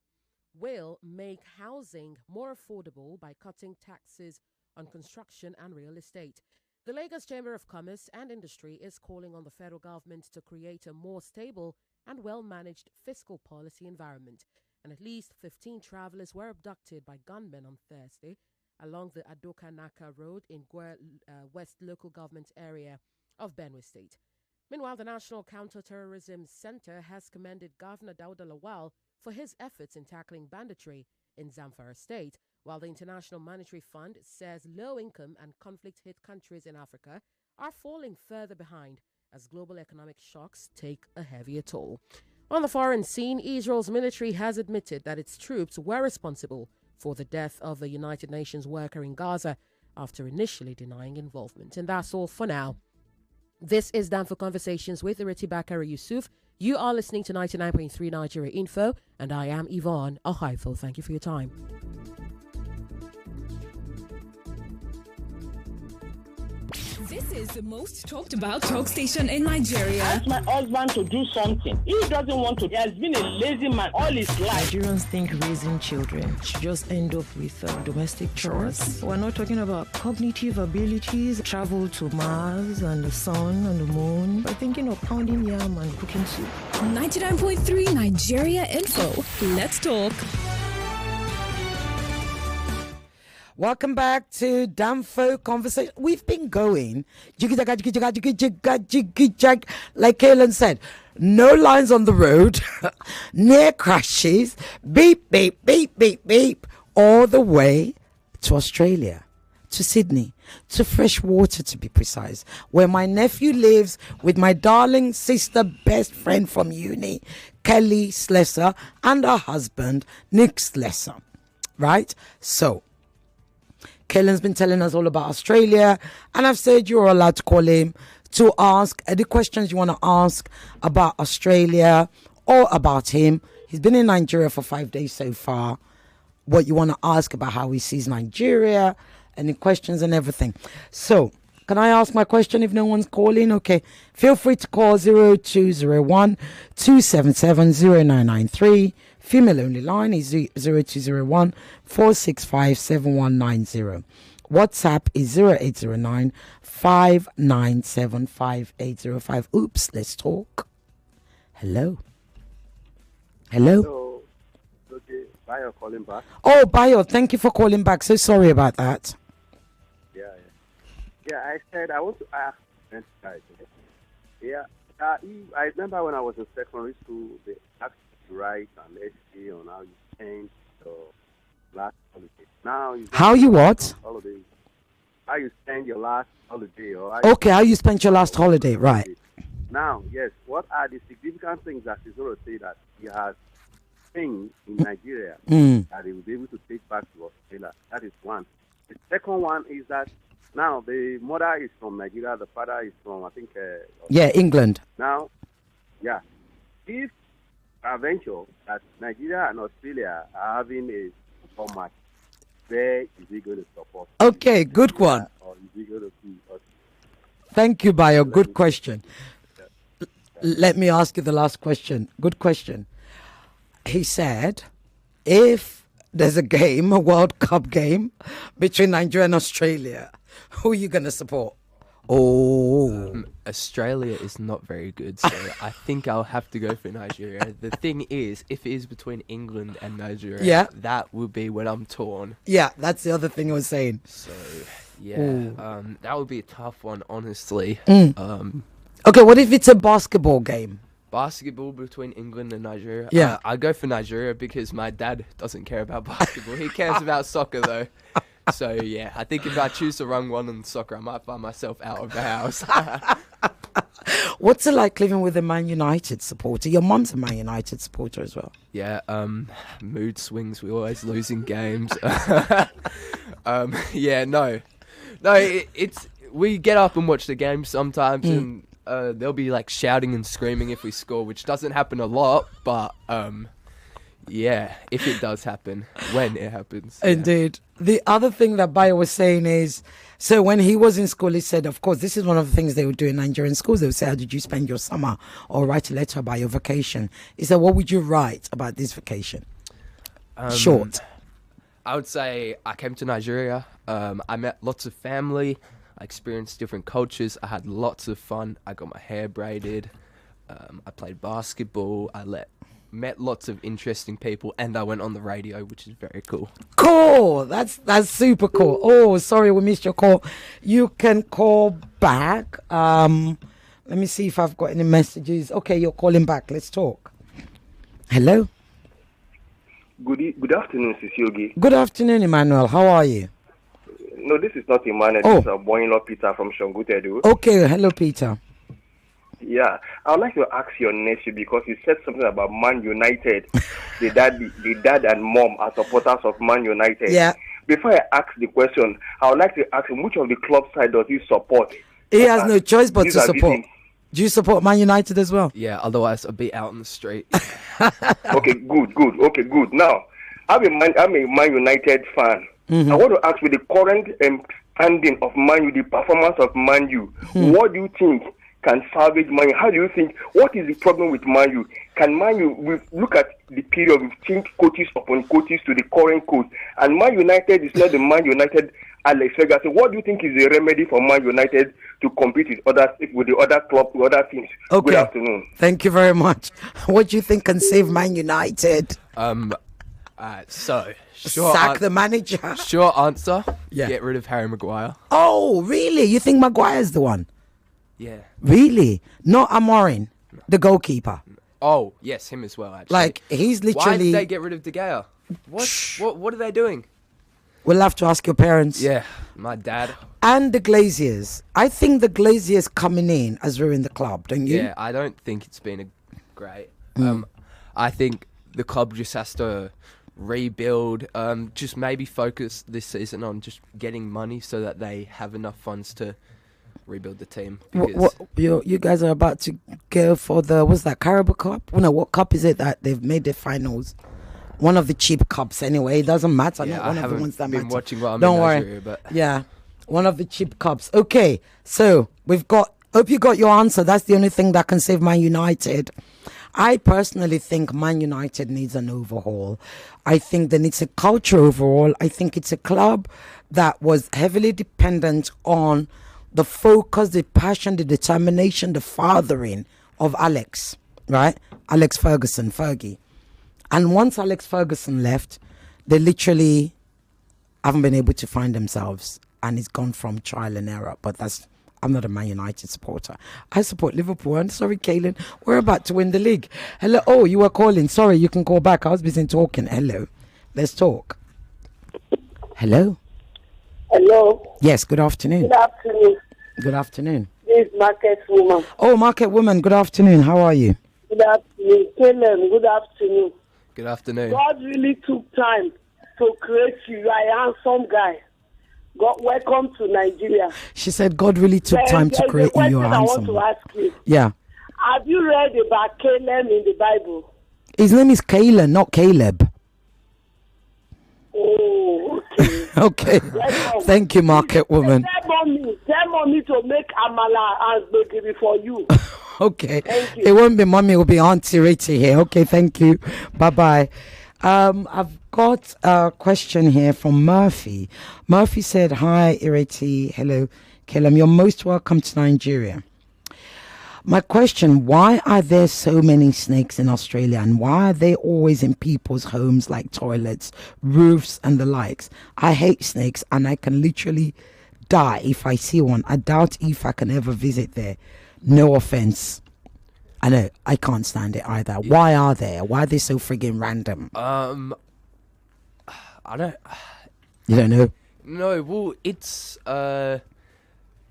will make housing more affordable by cutting taxes on construction and real estate. The Lagos Chamber of Commerce and Industry is calling on the federal government to create a more stable and well-managed fiscal policy environment. And at least 15 travelers were abducted by gunmen on Thursday along the Adoka-Naka Road in West Local Government Area of Benue State. Meanwhile, the National Counter-Terrorism Center has commended Governor Dauda Lawal for his efforts in tackling banditry in Zamfara State, while the International Monetary Fund says low-income and conflict-hit countries in Africa are falling further behind as global economic shocks take a heavier toll. On the foreign scene, Israel's military has admitted that its troops were responsible for the death of the United Nations worker in Gaza after initially denying involvement. And that's all for now. This is Danfo Conversations with Ireti Bakare-Yusuf. You are listening to 99.3 Nigeria Info, and I am Yvonne Ohaifo. Thank you for your time. This is the most talked about talk station in Nigeria. Ask my husband to do something. He doesn't want to. He has been a lazy man all his life. Nigerians think raising children should just end up with domestic chores. We're not talking about cognitive abilities, travel to Mars and the sun and the moon. We're thinking of pounding yam and cooking soup. 99.3 Nigeria Info. Let's talk. Welcome back to Danfo Conversation. We've been going, like Kaelan said, no lines on the road, near crashes, beep, beep, beep, beep, beep, all the way to Australia, to Sydney, to Freshwater to be precise, where my nephew lives with my darling sister, best friend from uni, Kelly Slessor, and her husband, Nick Slessor. Right? So, Kaelan's been telling us all about Australia, and I've said you're allowed to call him to ask the questions you want to ask about Australia or about him. He's been in Nigeria for 5 days so far. What you want to ask about how he sees Nigeria, any questions and everything. So, can I ask my question if no one's calling? Okay. Feel free to call 0201 277 0993. Female only line is 0201 465 7190. WhatsApp is 0809 597 5805. Oops, let's talk. Hello. Hello. Okay, Bayo calling back. Oh, Bayo, thank you for calling back. So sorry about that. Yeah, I said I want to ask guys. Yeah, I remember when I was in secondary school, they asked to write an essay on how you spent your last holiday. Now how you what? Holiday. How you spend your last holiday? Or how you spent your last holiday, right? Now, yes, what are the significant things that is going to say that he has things in Nigeria that he will be able to take back to Australia? That is one. The second one is that now the mother is from Nigeria, the father is from, I think... England. Now, yeah. If venture that Nigeria and Australia are having a football match. Where is he going to support? Okay, good one. Or is he going to be? Thank you, Bayo. Good question. Let me ask you the last question. Good question. He said, if there's a game, a World Cup game between Nigeria and Australia, who are you going to support? Oh. Australia is not very good, so I think I'll have to go for Nigeria. The thing is, if it is between England and Nigeria, that would be when I'm torn. Yeah, that's the other thing I was saying. So, yeah, that would be a tough one, honestly. Okay, what if it's a basketball game? Basketball between England and Nigeria? Yeah. I go for Nigeria because my dad doesn't care about basketball. He cares about soccer, though. So, yeah, I think if I choose the wrong one in soccer, I might find myself out of the house. What's it like living with a Man United supporter? Your mom's a Man United supporter as well. Yeah, mood swings. We always losing games. Yeah, no, it's we get up and watch the game sometimes, and they'll be like shouting and screaming if we score, which doesn't happen a lot, but yeah, if it does happen, when it happens. Yeah. Indeed. The other thing that Bayo was saying is, so when he was in school, he said, of course, this is one of the things they would do in Nigerian schools. They would say, how did you spend your summer? Or write a letter about your vacation. He said, what would you write about this vacation? Short. I would say I came to Nigeria. I met lots of family. I experienced different cultures. I had lots of fun. I got my hair braided. I played basketball. Met lots of interesting people, and I went on the radio, which is very cool. Cool. That's super cool. Oh, sorry, we missed your call. You can call back. Let me see if I've got any messages. Okay, you're calling back. Let's talk. Hello. Good afternoon, Sisiogi. Good afternoon, Emmanuel. How are you? No, this is not Emmanuel. This is Boyinlo Peter from Shongutedu. Okay, hello, Peter. Yeah, I would like to ask your nephew because you said something about Man United. the dad and mom are supporters of Man United. Yeah. Before I ask the question, I would like to ask him which of the club side does he support? He has no choice but to support. Do you support Man United as well? Yeah, otherwise I'd be out on the street. Okay, good. Okay, good. Now, I'm a Man United fan. Mm-hmm. I want to ask, with the current standing of Man U, the performance of Man U, what do you think can salvage Man U? How do you think, what is the problem with Man U? Can Man U, we look at the period, we've changed coaches upon coaches to the current coach, and Man United is not the Man United Alex Ferguson. What do you think is the remedy for Man United to compete with the other club, with other teams? Okay. Good afternoon. Thank you very much. What do you think can save Man United? Sack the manager. Short answer. Yeah. Get rid of Harry Maguire. Oh, really? You think Maguire's the one? Yeah. Really? Not Amorim, the goalkeeper. Oh, yes, him as well, actually. Like, he's literally... Why did they get rid of De Gea? What are they doing? We'll have to ask your parents. Yeah, my dad. And the Glaziers. I think the Glaziers coming in has ruined the club, don't you? Yeah, I don't think it's been great. I think the club just has to rebuild, just maybe focus this season on just getting money so that they have enough funds to rebuild the team. You guys are about to go for the, what's that, Carabao Cup? Well, no, what cup is it that they've made the finals? One of the cheap cups anyway. It doesn't matter. Yeah, not one I of the ones that been matter. watching while I'm Don't in worry. Nigeria, but yeah, one of the cheap cups. Okay, so we've got, hope you got your answer. That's the only thing that can save Man United. I personally think Man United needs an overhaul. I think there needs a culture overhaul. I think it's a club that was heavily dependent on the focus, the passion, the determination, the fathering of Alex, right? Alex Ferguson, Fergie. And once Alex Ferguson left, they literally haven't been able to find themselves. And it's gone from trial and error. But I'm not a Man United supporter. I support Liverpool. I'm sorry, Kaylin. We're about to win the league. Hello. Oh, you were calling. Sorry, you can call back. I was busy talking. Hello. Let's talk. Hello. Hello. Yes, good afternoon. Good afternoon. Good afternoon. This is Market Woman. Oh, Market Woman, good afternoon. How are you? Good afternoon. Kaylin, good afternoon. Good afternoon. God really took time to create you. You are a handsome guy. God, welcome to Nigeria. She said God really took time to create you. You're handsome. I want to ask you. Yeah. Have you read about Caleb in the Bible? His name is Kayla, not Caleb. Oh, okay. Okay. Thank you, market woman. Tell mommy to make amala and bakery for you. Okay. Thank you. It won't be mommy, it will be Auntie Ireti here. Okay, thank you. Bye-bye. I've got a question here from Murphy. Murphy said, hi, Ireti. Hello, Kellam. You're most welcome to Nigeria. My question, why are there so many snakes in Australia, and why are they always in people's homes like toilets, roofs and the likes? I hate snakes and I can literally die if I see one. I doubt if I can ever visit there. No offense. I know, I can't stand it either. Yeah. Why are they? Why are they so friggin' random? I don't... You don't know? No, well, it's...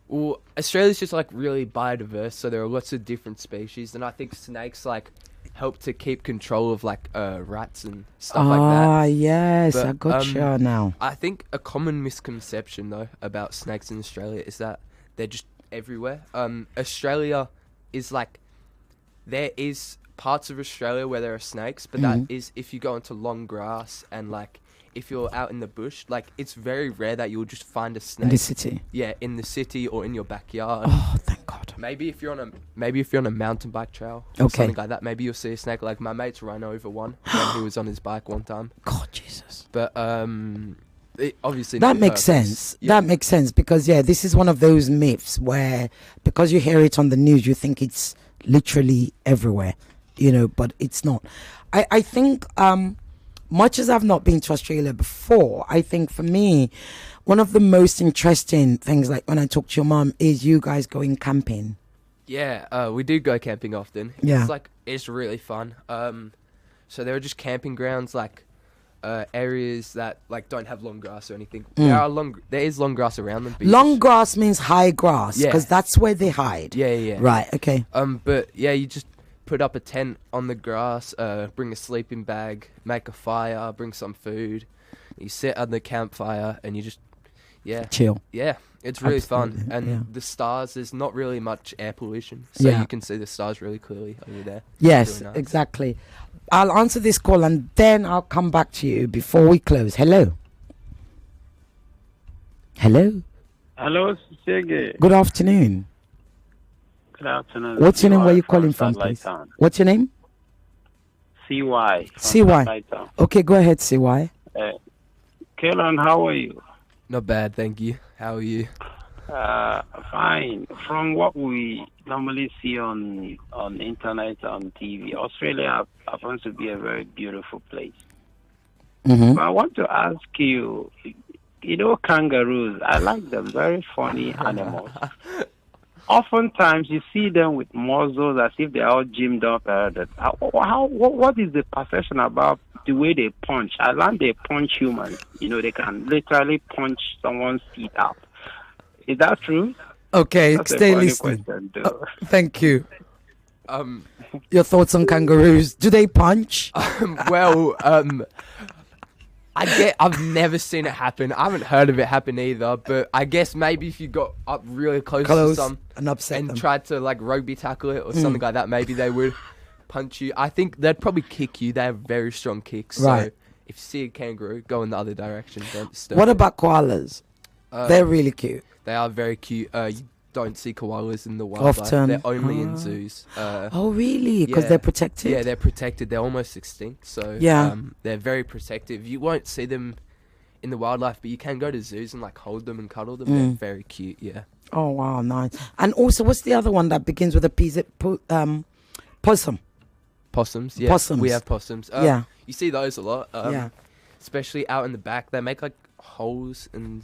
Well, Australia's just like really biodiverse, so there are lots of different species, and I think snakes like help to keep control of like rats and stuff like that. Ah, yes, But, I gotcha now. I think a common misconception though about snakes in Australia is that they're just everywhere. Australia is like, there is parts of Australia where there are snakes, but that is if you go into long grass and like if you're out in the bush, like it's very rare that you'll just find a snake In the city? Yeah, in the city or in your backyard. Oh, thank God. Maybe if you're on a mountain bike trail or Okay. something like that, maybe you'll see a snake. Like my mate's run over one when he was on his bike one time. God, Jesus. But it obviously That no makes purpose. sense. Yeah. That makes sense because, yeah, this is one of those myths where because you hear it on the news, you think it's literally everywhere, but it's not. I think, much as I've not been to Australia before, I think for me, one of the most interesting things, like when I talk to your mom, is you guys going camping. Yeah, we do go camping often. Yeah. It's really fun. So there are just camping grounds, like areas that like don't have long grass or anything. There is long grass around them. But Long grass means high grass Yeah. because that's where they hide. Yeah. Right, okay. But yeah, you just put up a tent on the grass, bring a sleeping bag, make a fire, bring some food. You sit at the campfire and you just, chill. Yeah, it's really fun. Absolutely, And yeah. the stars, there's not really much air pollution, so Yeah. you can see the stars really clearly over there. Yes, It's really nice. exactly. I'll answer this call and then I'll come back to you before we close. Hello. Hello. Hello, Sege. Good afternoon. Good afternoon. What's your name? Where CY you calling from from, please? Satellite Town. What's your name? CY. from CY. Satellite Town. Okay, go ahead, CY. Kellen, how are you? Not bad, thank you. How are you? Fine. From what we normally see on internet, on TV, Australia happens to be a very beautiful place. Mm-hmm. But I want to ask you, kangaroos, I like them, very funny animals. Oftentimes you see them with muzzles as if they're all gymmed up. What is the perception about the way they punch? I learned they punch humans. They can literally punch someone's teeth out. Is that true? Okay, That's a stay funny listening. question, though. Thank you. Your thoughts on kangaroos? Do they punch? Well, I've never seen it happen. I haven't heard of it happen either. But I guess maybe if you got up really close to some and upset them. tried to like rugby tackle it or something like that, maybe they would punch you. I think they'd probably kick you. They have very strong kicks. Right. So if you see a kangaroo, go in the other direction. Don't disturb What it. about koalas? They're really cute. They are very cute. You don't see koalas in the wildlife. Often. They're only in zoos. Oh, really? Because yeah. they're protected? Yeah, they're protected. They're almost extinct. So Yeah. they're very protective. You won't see them in the wildlife, but you can go to zoos and like hold them and cuddle them. They're very cute. Yeah. Oh, wow, nice. And also, what's the other one that begins with a P? Is it possum? Possums. Yeah. Possums. We have possums. Yeah. You see those a lot. Yeah. Especially out in the back, they make like holes and.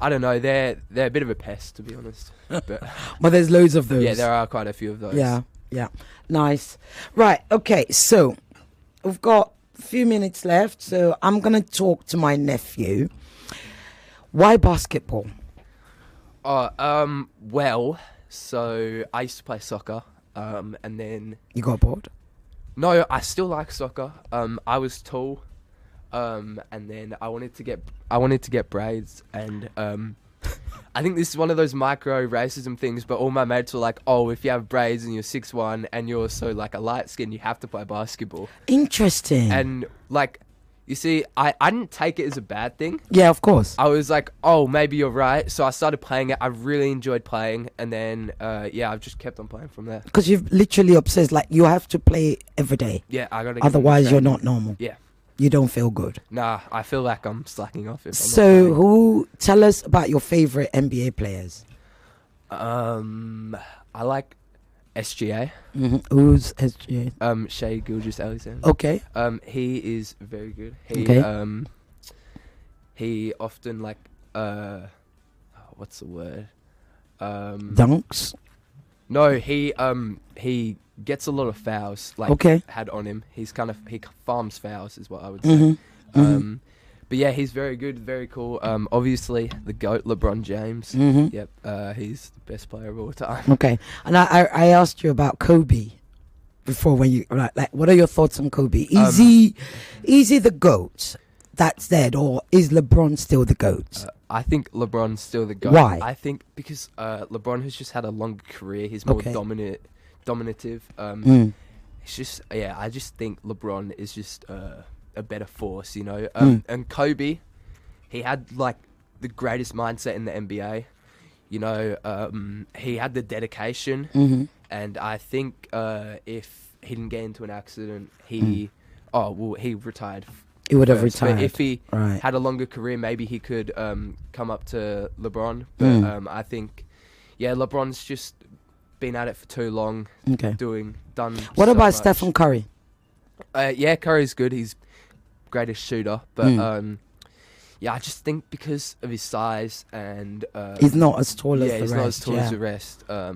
I don't know. They're a bit of a pest, to be honest. But there's loads of those. Yeah, there are quite a few of those. Yeah. Nice. Right. Okay. So we've got a few minutes left. So I'm gonna talk to my nephew. Why basketball? Well, so I used to play soccer, and then You got bored? no, I still like soccer. I was tall, and then I wanted to get braids, and I think this is one of those micro racism things, but all my mates were like, oh, if you have braids and you're 6'1" and you're also like a light skin, you have to play basketball. Interesting. And like, you see, I didn't take it as a bad thing. Yeah, of course. I was like, oh, maybe you're right. So I started playing it. I really enjoyed playing. And then, I've just kept on playing from there. Because you've literally obsessed, like, you have to play every day. Yeah, I got to. Otherwise, you're not normal. Yeah. You don't feel good. Nah, I feel like I'm slacking off. If So, tell us about your favorite NBA players. I like SGA. Who's SGA? Shai Gilgeous-Alexander. Okay. He is very good. He often like what's the word? Dunks. No, he gets a lot of fouls. Like had on him. He farms fouls, is what I would say. But yeah, he's very good, very cool. Obviously, the GOAT, LeBron James. Yep, he's the best player of all time. Okay, and I asked you about Kobe before when you like what are your thoughts on Kobe? Is he the GOAT? That's dead, or is LeBron still the GOAT? I think LeBron's still the GOAT. Why? I think because LeBron has just had a longer career. He's more dominative. It's just I just think LeBron is just a better force, you know. And Kobe, he had like the greatest mindset in the NBA. You know, he had the dedication, and I think if he didn't get into an accident, he retired. He would have retired. But if he had a longer career, maybe he could come up to LeBron. But I think, LeBron's just been at it for too long. Done. What so about much. Stephen Curry? Curry's good. He's greatest shooter, but I just think because of his size and he's not as tall as the rest. He's not as tall as the rest. I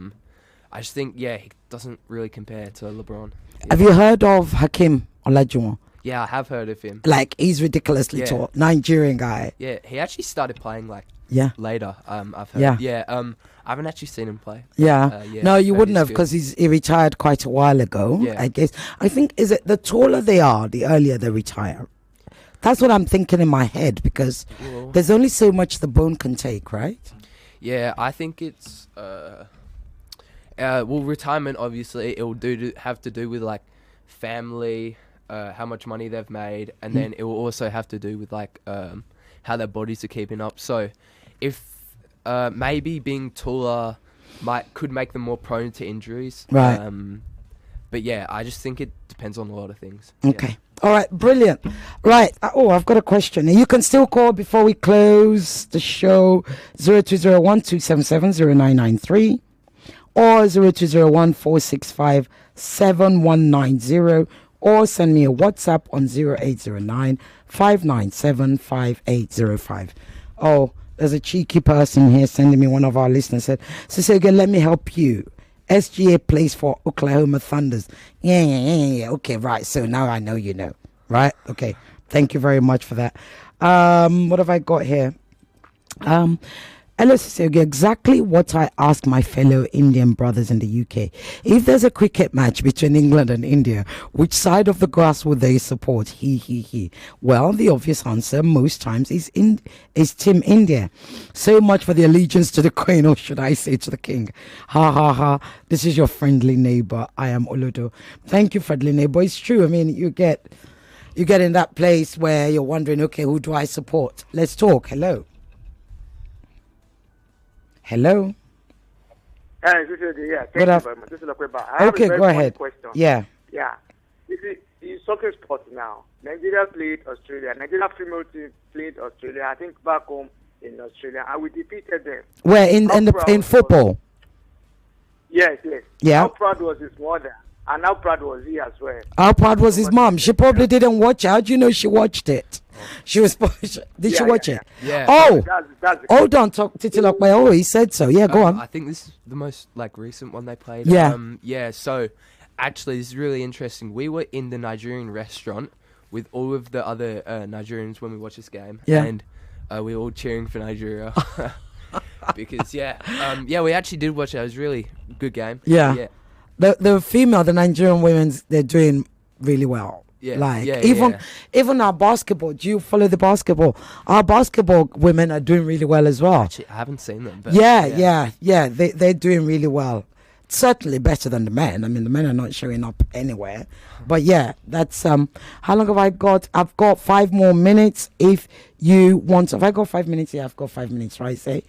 just think he doesn't really compare to LeBron. Have you heard of Hakeem Olajuwon? Yeah, I have heard of him. Like, he's ridiculously tall. Nigerian guy. Yeah, he actually started playing later. I've heard. I haven't actually seen him play. No, you wouldn't have, because he retired quite a while ago. I guess. I think is it the taller they are, the earlier they retire. That's what I'm thinking in my head, because there's only so much the bone can take, right? Yeah, I think it's retirement. Obviously, it will have to do with like family. How much money they've made, and then it will also have to do with like how their bodies are keeping up. So if maybe being taller could make them more prone to injuries, right? But I just think it depends on a lot of things. Okay. All right, brilliant. Right. I've got a question. And you can still call before we close the show. 0201-277-0993 or 0201-465-7190. Or send me a WhatsApp on 0809-597-5805. Oh, there's a cheeky person here sending me, one of our listeners said, Cecilia, let me help you. SGA plays for Oklahoma Thunders. Yeah. Okay, right. So now I know you know. Right? Okay. Thank you very much for that. What have I got here? Hello, Cecilia. Exactly what I ask my fellow Indian brothers in the UK. If there's a cricket match between England and India, which side of the grass would they support? He. Well, the obvious answer most times is Team India. So much for the allegiance to the Queen, or should I say to the King. Ha ha ha. This is your friendly neighbor. I am Olodo. Thank you, friendly neighbor. It's true. I mean, you get in that place where you're wondering, okay, who do I support? Let's talk. Hello. Hello. Thank you very much. This is okay, go ahead. Question. Yeah. You see, it's soccer sport now. Nigeria played Australia. Nigeria female team played Australia. I think back home in Australia, and we defeated them. Where in football? Yes. Yeah. How proud was his mother, and how proud was he as well? How proud was his mom? She probably didn't watch it. How do you know she watched it? She was. Did she watch it? Yeah. Oh, that's hold on, Titi Lokwe. Oh, he said so. Yeah, go on. I think this is the most recent one they played. Yeah. So, actually, this is really interesting. We were in the Nigerian restaurant with all of the other Nigerians when we watched this game. Yeah. And we were all cheering for Nigeria because we actually did watch it. It was a really good game. Yeah. The Nigerian women's, they're doing really well. Even our basketball. Do you follow the basketball? Our basketball women are doing really well as well. Actually, I haven't seen them. But Yeah. They're doing really well. Certainly better than the men. I mean, the men are not showing up anywhere. But yeah, that's how long have I got? I've got 5 more minutes. If you want, have I got 5 minutes? Yeah, I've got 5 minutes, right? Say,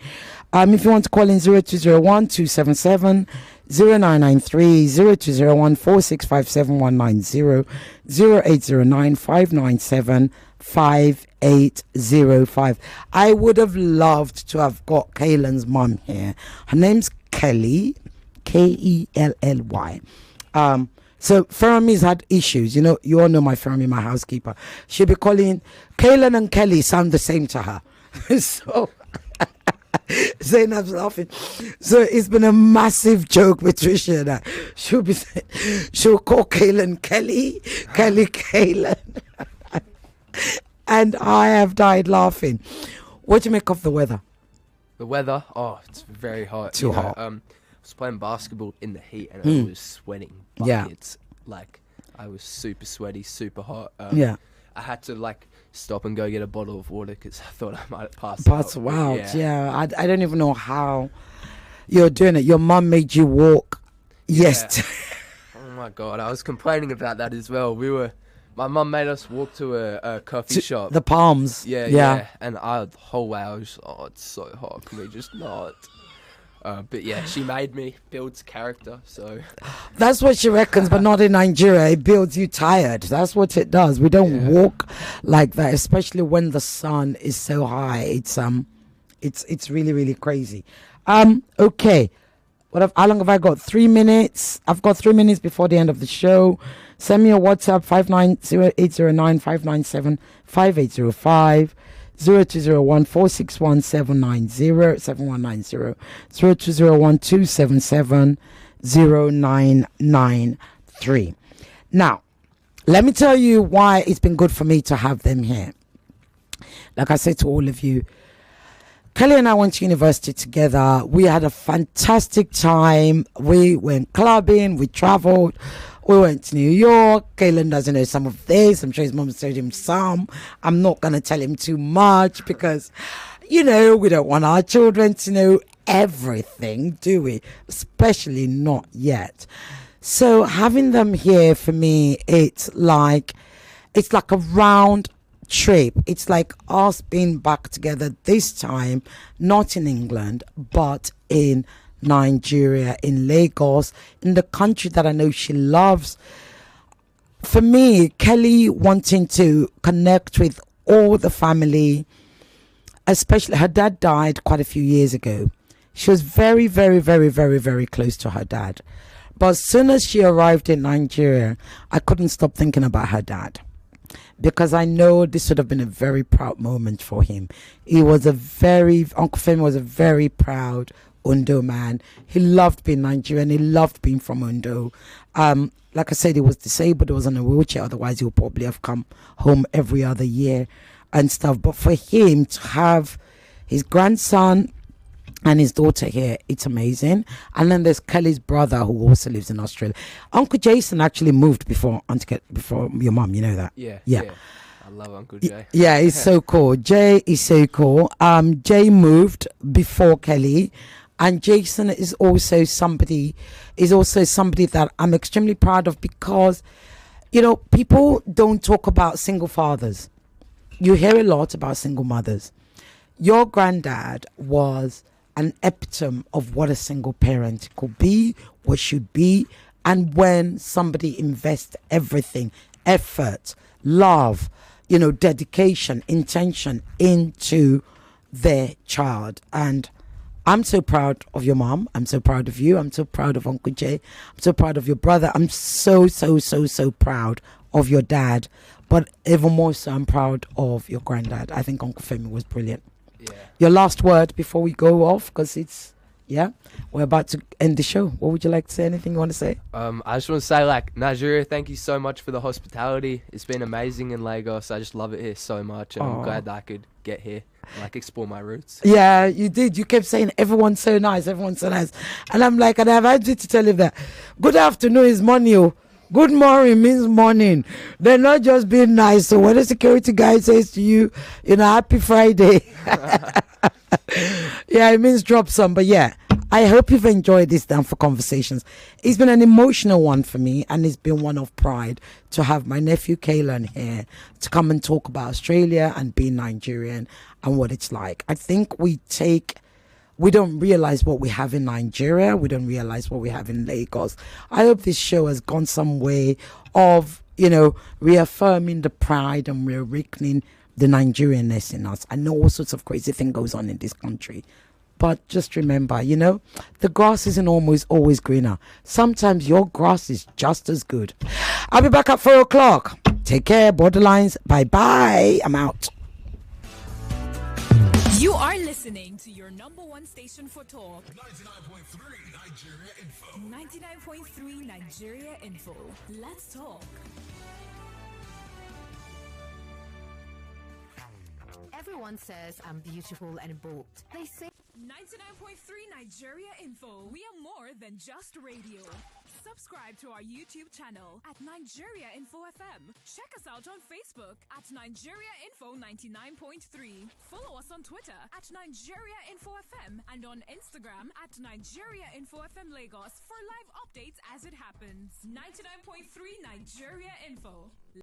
if you want to call in 0201 277 0993 0201 4657 0809 597 5805. I would have loved to have got Kaylan's mum here. Her name's Kelly, Kelly. So Fermi's had issues. You all know my Fermi, my housekeeper. She'll be calling Kaylan and Kelly sound the same to her. So Zainab's laughing. So it's been a massive joke with Tricia that she'll call Kaylan Kelly, Kelly Kaylan. And I have died laughing. What do you make of the weather? The weather? Oh, it's very hot. Too hot. I was playing basketball in the heat and I was sweating buckets. Like, I was super sweaty, super hot. I had to stop and go get a bottle of water because I thought I might pass out. Wow. Yeah. I don't even know how you're doing it. Your mum made you walk. Yes. Oh my God. I was complaining about that as well. My mum made us walk to a coffee shop. The Palms. Yeah. And the whole way I was, it's so hot. Can we just not? But yeah, she made me, builds character, so. That's what she reckons, but not in Nigeria. It builds you tired. That's what it does. We don't walk like that, especially when the sun is so high. It's really, really crazy. Okay. How long have I got? 3 minutes. I've got 3 minutes before the end of the show. Send me a WhatsApp 59809 597 5805. 0201 461 7190 0201 277 0993. Now, let me tell you why it's been good for me to have them here. Like I said to all of you, Kelly and I went to university together. We had a fantastic time. We went clubbing, we traveled. We went to New York. Kaylan doesn't know some of this. I'm sure his mom told him some. I'm not going to tell him too much because, we don't want our children to know everything, do we? Especially not yet. So having them here for me, it's like a round trip. It's like us being back together this time, not in England, but in Nigeria, in Lagos, in the country that I know she loves. For me, Kelly wanting to connect with all the family, especially her dad died quite a few years ago. She was very, very, very, very, very close to her dad. But as soon as she arrived in Nigeria, I couldn't stop thinking about her dad, because I know this would have been a very proud moment for him. Uncle Femi was a very proud Ondo man. He loved being Nigerian. He loved being from Ondo. Like I said, he was disabled. He was on a wheelchair. Otherwise, he would probably have come home every other year and stuff. But for him to have his grandson and his daughter here, it's amazing. And then there's Kelly's brother, who also lives in Australia. Uncle Jason actually moved before your mum. You know that? Yeah. I love Uncle Jay. Yeah, he's so cool. Jay is so cool. Jay moved before Kelly. And Jason is also somebody that I'm extremely proud of, because, people don't talk about single fathers. You hear a lot about single mothers. Your granddad was an epitome of what a single parent could be, what should be, and when somebody invests everything, effort, love, dedication, intention into their child. And I'm so proud of your mom. I'm so proud of you. I'm so proud of Uncle Jay. I'm so proud of your brother. I'm so, so, so, so proud of your dad. But even more so, I'm proud of your granddad. I think Uncle Femi was brilliant. Yeah. Your last word before we go off, because we're about to end the show. What would you like to say? Anything you want to say? I just want to say, Nigeria, thank you so much for the hospitality. It's been amazing in Lagos. I just love it here so much, and I'm glad that I could get here and explore my roots. Yeah, you did. You kept saying everyone's so nice, and I'm like, and I've had to tell you that good afternoon is money. Good morning means morning. They're not just being nice. So when the security guy says to you, happy Friday. Yeah, it means drop some. But yeah, I hope you've enjoyed this Danfo Conversations. It's been an emotional one for me, and it's been one of pride to have my nephew Kaylan here to come and talk about Australia and being Nigerian and what it's like. I think we don't realize what we have in Nigeria. We don't realize what we have in Lagos. I hope this show has gone some way of, reaffirming the pride and reawakening the Nigerianness in us. I know all sorts of crazy thing goes on in this country. But just remember, the grass isn't always greener. Sometimes your grass is just as good. I'll be back at 4 o'clock. Take care, Borderlines. Bye-bye. I'm out. You are listening to your number one station for talk. 99.3 Nigeria Info. 99.3 Nigeria Info. Let's talk. Everyone says I'm beautiful and bold. They say 99.3 Nigeria Info. We are more than just radio. Subscribe to our YouTube channel at Nigeria Info FM. Check us out on Facebook at Nigeria Info 99.3. Follow us on Twitter at Nigeria Info FM and on Instagram at Nigeria Info FM Lagos for live updates as it happens. 99.3 Nigeria Info.